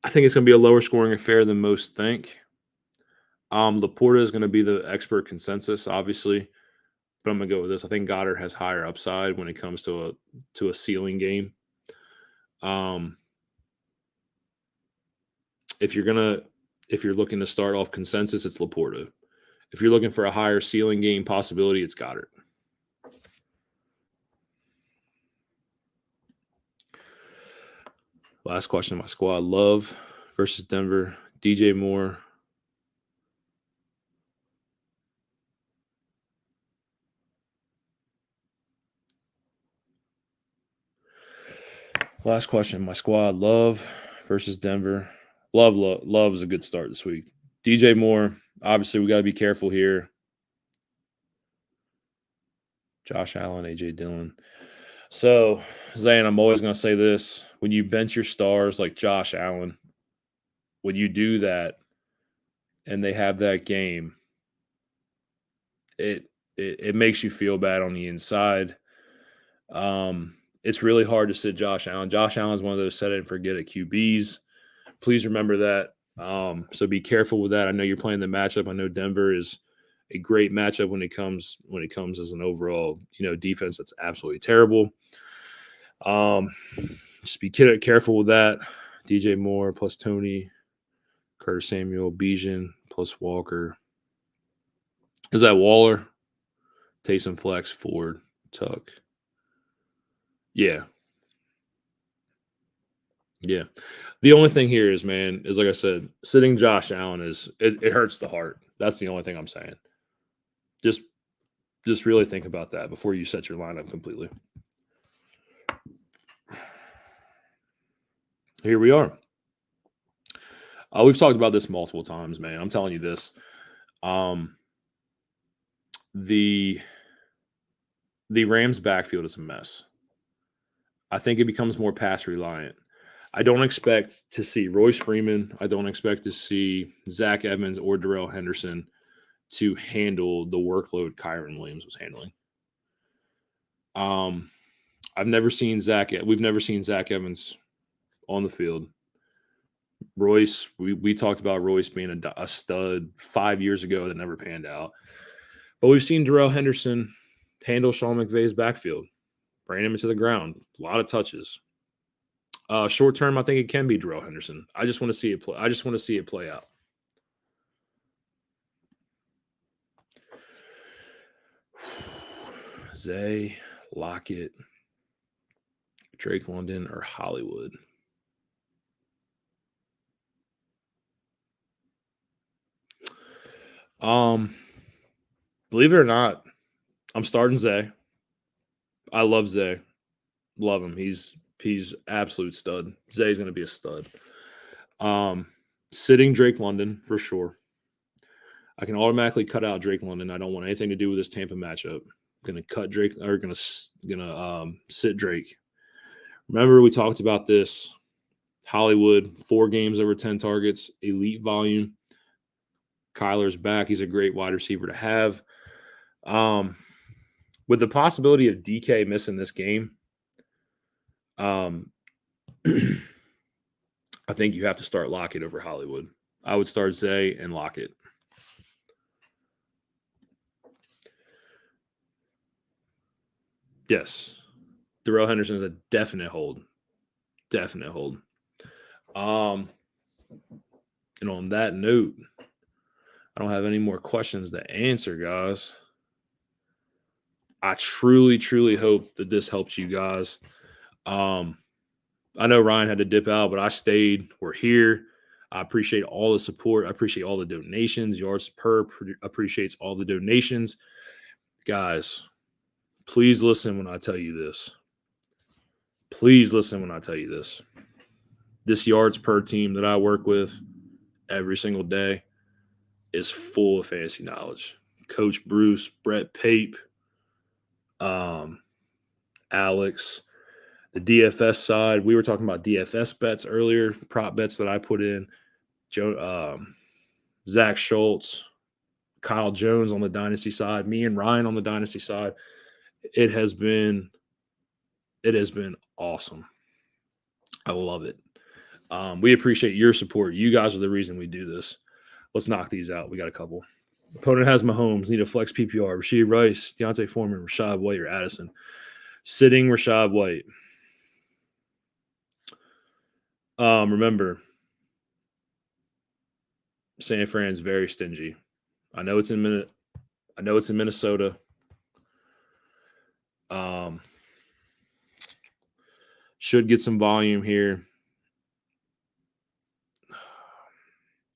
I think it's going to be a lower scoring affair than most think. Laporta is going to be the expert consensus, obviously, but I'm going to go with this. I think Goddard has higher upside when it comes to a ceiling game. If you're looking to start off consensus, it's Laporta. If you're looking for a higher ceiling game possibility, it's Goddard. Last question of my squad. Love versus Denver. DJ Moore. Last question. My squad. Love versus Denver. Love is a good start this week. DJ Moore. Obviously, we got to be careful here. Josh Allen, AJ Dillon. So, Zane, I'm always going to say this. When you bench your stars like Josh Allen, when you do that and they have that game, it makes you feel bad on the inside. It's really hard to sit Josh Allen. Josh Allen is one of those set it and forget it QBs. Please remember that. So be careful with that. I know you're playing the matchup. I know Denver is a great matchup when it comes as an overall defense that's absolutely terrible. Just be careful with that. DJ Moore plus Tony, Curtis Samuel, Bijan plus Walker. Is that Waller? Taysom Flex, Ford, Tuck. Yeah. Yeah. The only thing here is, man, is like I said, sitting Josh Allen it hurts the heart. That's the only thing I'm saying. Just really think about that before you set your lineup completely. Here we are. We've talked about this multiple times, man. I'm telling you this. The Rams' backfield is a mess. I think it becomes more pass reliant. I don't expect to see Royce Freeman. I don't expect to see Zach Evans or Darrell Henderson to handle the workload Kyron Williams was handling. We've never seen Zach Evans on the field. Royce, we talked about Royce being a stud 5 years ago that never panned out. But we've seen Darrell Henderson handle Sean McVay's backfield, bring him into the ground, a lot of touches. Short term, I think it can be Darrell Henderson. I just want to see it play. I just want to see it play out. Zay, Lockett, Drake London, or Hollywood. Believe it or not, I'm starting Zay. I love Zay. Love him. He's absolute stud. Zay's going to be a stud. Sitting Drake London for sure. I can automatically cut out Drake London. I don't want anything to do with this Tampa matchup. I'm going to cut Drake or going to sit Drake. Remember we talked about this. Hollywood, 4 games over 10 targets, elite volume. Kyler's back. He's a great wide receiver to have. With the possibility of DK missing this game, I think you have to start Lockett over Hollywood. I would start Zay and Lockett. Yes. Darrell Henderson is a definite hold. Definite hold. And on that note, I don't have any more questions to answer, guys. I truly, truly hope that this helps you guys. I know Ryan had to dip out, but I stayed. We're here. I appreciate all the support. I appreciate all the donations. Yards Per appreciates all the donations. Guys, please listen when I tell you this. Please listen when I tell you this. This Yards Per team that I work with every single day is full of fantasy knowledge. Coach Bruce, Brett Pape, Alex, the DFS side. We were talking about DFS bets earlier, prop bets that I put in. Zach Schultz, Kyle Jones on the dynasty side, me and Ryan on the dynasty side. It has been awesome. I love it. We appreciate your support. You guys are the reason we do this. Let's knock these out. We got a couple. Opponent has Mahomes. Need a flex PPR. Rashee Rice, Deontay Foreman, Rashad White, or Addison. Sitting Rashad White. Remember, San Fran's very stingy. I know it's in Minnesota. Should get some volume here.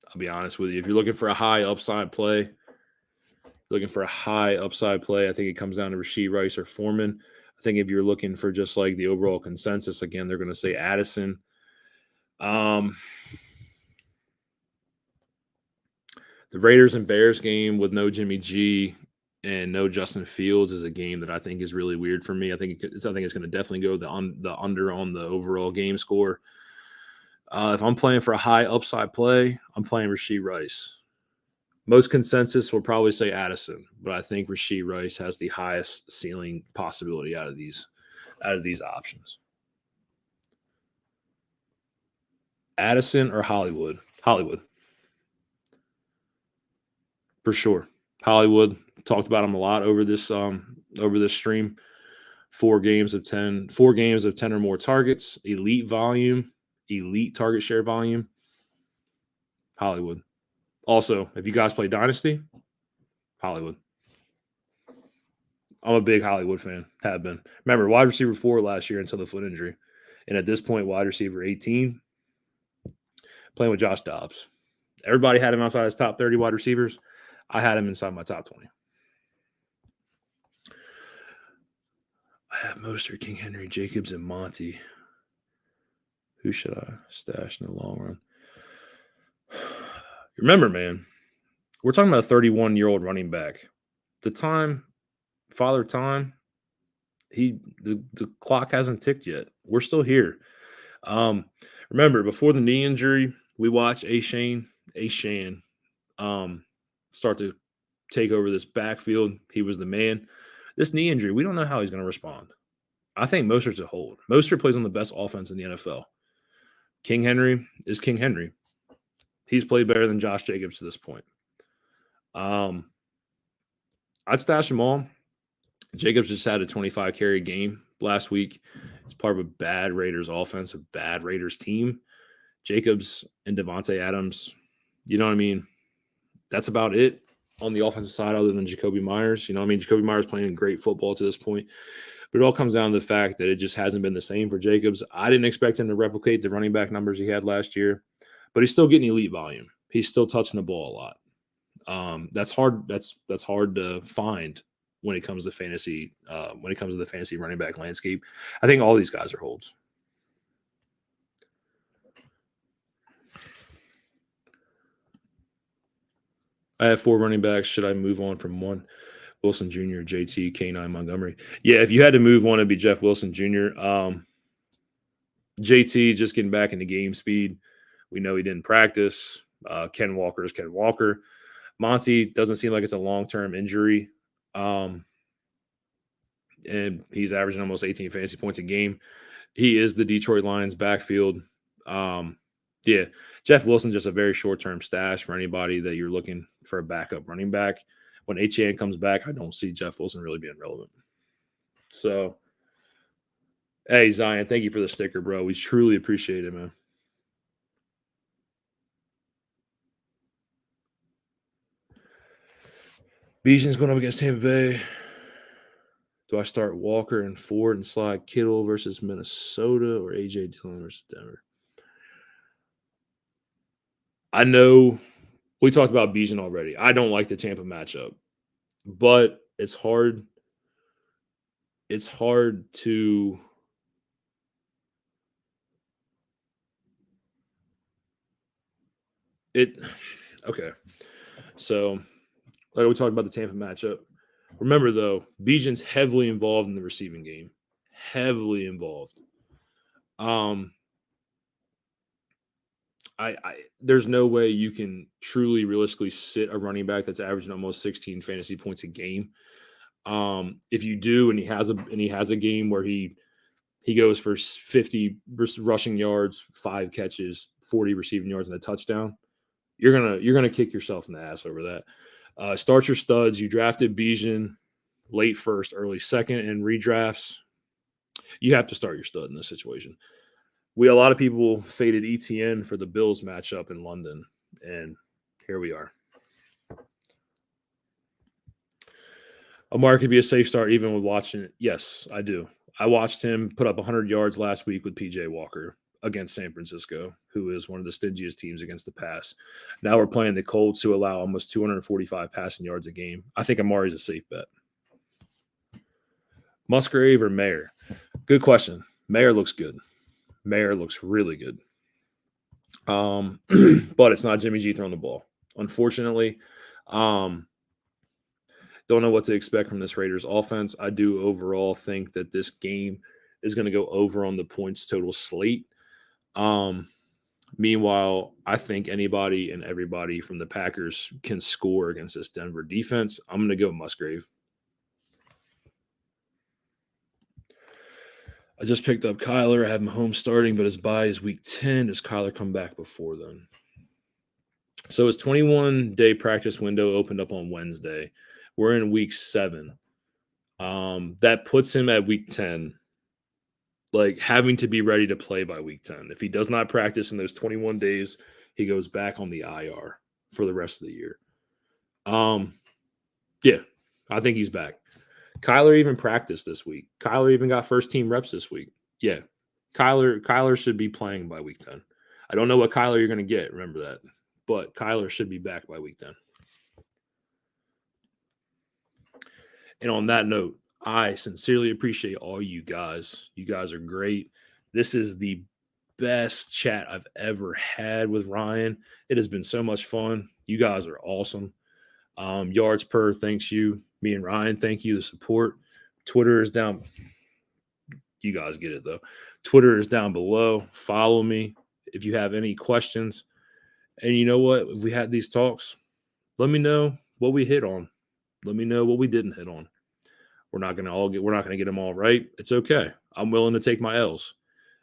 I'll be honest with you. If you're looking for a high upside play, I think it comes down to Rashee Rice or Foreman. I think if you're looking for just like the overall consensus, again, they're going to say Addison. The Raiders and Bears game with no Jimmy G and no Justin Fields is a game that I think is really weird for me. I think it's going to definitely go the under on the overall game score. If I'm playing for a high upside play, I'm playing Rashee Rice. Most consensus will probably say Addison, but I think Rashee Rice has the highest ceiling possibility out of these options. Addison or Hollywood? Hollywood. For sure. Hollywood. Talked about him a lot over this stream. 4 games of 10 or more targets, elite volume, elite target share volume. Hollywood. Also, if you guys play Dynasty, Hollywood. I'm a big Hollywood fan. Have been. Remember, wide receiver 4 last year until the foot injury. And at this point, wide receiver 18, playing with Josh Dobbs. Everybody had him outside his top 30 wide receivers. I had him inside my top 20. I have Mostert, King Henry, Jacobs, and Monty. Who should I stash in the long run? Remember, man, we're talking about a 31-year-old running back. Father Time, the clock hasn't ticked yet. We're still here. Remember, before the knee injury, we watched Ashan start to take over this backfield. He was the man. This knee injury, we don't know how he's going to respond. I think Mostert's a hold. Mostert plays on the best offense in the NFL. King Henry is King Henry. He's played better than Josh Jacobs to this point. I'd stash them all. Jacobs just had a 25 carry game last week. It's part of a bad Raiders offense, a bad Raiders team. Jacobs and Devontae Adams, you know what I mean? That's about it on the offensive side other than Jacoby Myers. You know what I mean? Jacoby Myers playing great football to this point. But it all comes down to the fact that it just hasn't been the same for Jacobs. I didn't expect him to replicate the running back numbers he had last year, but he's still getting elite volume. He's still touching the ball a lot. That's hard. That's hard to find when it comes to fantasy. When it comes to the fantasy running back landscape, I think all these guys are holds. I have 4 running backs. Should I move on from one? Wilson Jr., JT, K9, Montgomery. Yeah, if you had to move one, it'd be Jeff Wilson Jr. JT just getting back into game speed. We know he didn't practice. Ken Walker is Ken Walker. Monty doesn't seem like it's a long-term injury. And he's averaging almost 18 fantasy points a game. He is the Detroit Lions backfield. Yeah, Jeff Wilson, just a very short-term stash for anybody that you're looking for a backup running back. When HAN comes back, I don't see Jeff Wilson really being relevant. So Hey, Zion, thank you for the sticker, bro. We truly appreciate it, man. Bijan's going up against Tampa Bay. Do I start Walker and Ford and slide Kittle versus Minnesota or A.J. Dillon versus Denver? I know we talked about Bijan already. I don't like the Tampa matchup, but it's hard. It's hard to it. Okay, so like we talked about the Tampa matchup. Remember though, Bijan's heavily involved in the receiving game, heavily involved. Um, I there's no way you can truly realistically sit a running back that's averaging almost 16 fantasy points a game. If you do, and he has a game where he goes for 50 rushing yards, 5 catches, 40 receiving yards, and a touchdown, you're gonna kick yourself in the ass over that. Start your studs. You drafted Bijan late first, early second, and redrafts. You have to start your stud in this situation. A lot of people faded ETN for the Bills matchup in London, and here we are. Amar could be a safe start even with watching it. Yes, I do. I watched him put up 100 yards last week with PJ Walker against San Francisco, who is one of the stingiest teams against the pass. Now we're playing the Colts, who allow almost 245 passing yards a game. I think Amari's a safe bet. Musgrave or Mayer? Good question. Mayer looks good. Mayer looks really good. But it's not Jimmy G throwing the ball. Unfortunately, don't know what to expect from this Raiders offense. I do overall think that this game is going to go over on the points total slate. Meanwhile, I think anybody and everybody from the Packers can score against this Denver defense. I'm going to go Musgrave. I just picked up Kyler. I have Mahomes starting, but his bye is week 10. Does Kyler come back before then? So his 21-day practice window opened up on Wednesday. We're in week 7. That puts him at week 10, like having to be ready to play by week 10. If he does not practice in those 21 days, he goes back on the IR for the rest of the year. Yeah, I think he's back. Kyler even practiced this week. Kyler even got first team reps this week. Yeah, Kyler should be playing by week 10. I don't know what Kyler you're going to get. Remember that. But Kyler should be back by week 10. And on that note, I sincerely appreciate all you guys. You guys are great. This is the best chat I've ever had with Ryan. It has been so much fun. You guys are awesome. Yards per, thanks you. Me and Ryan, thank you. The support. Twitter is down. You guys get it, though. Twitter is down below. Follow me if you have any questions. And you know what? If we had these talks, let me know what we hit on. Let me know what we didn't hit on. We're not gonna get them all right. It's okay. I'm willing to take my L's.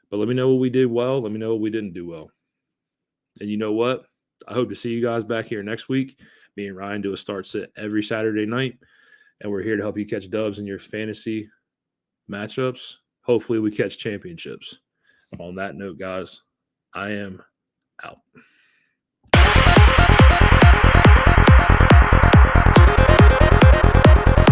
But let me know what we did well. Let me know what we didn't do well. And you know what? I hope to see you guys back here next week. Me and Ryan do a start sit every Saturday night. And we're here to help you catch dubs in your fantasy matchups. Hopefully we catch championships. On that note, guys, I am out.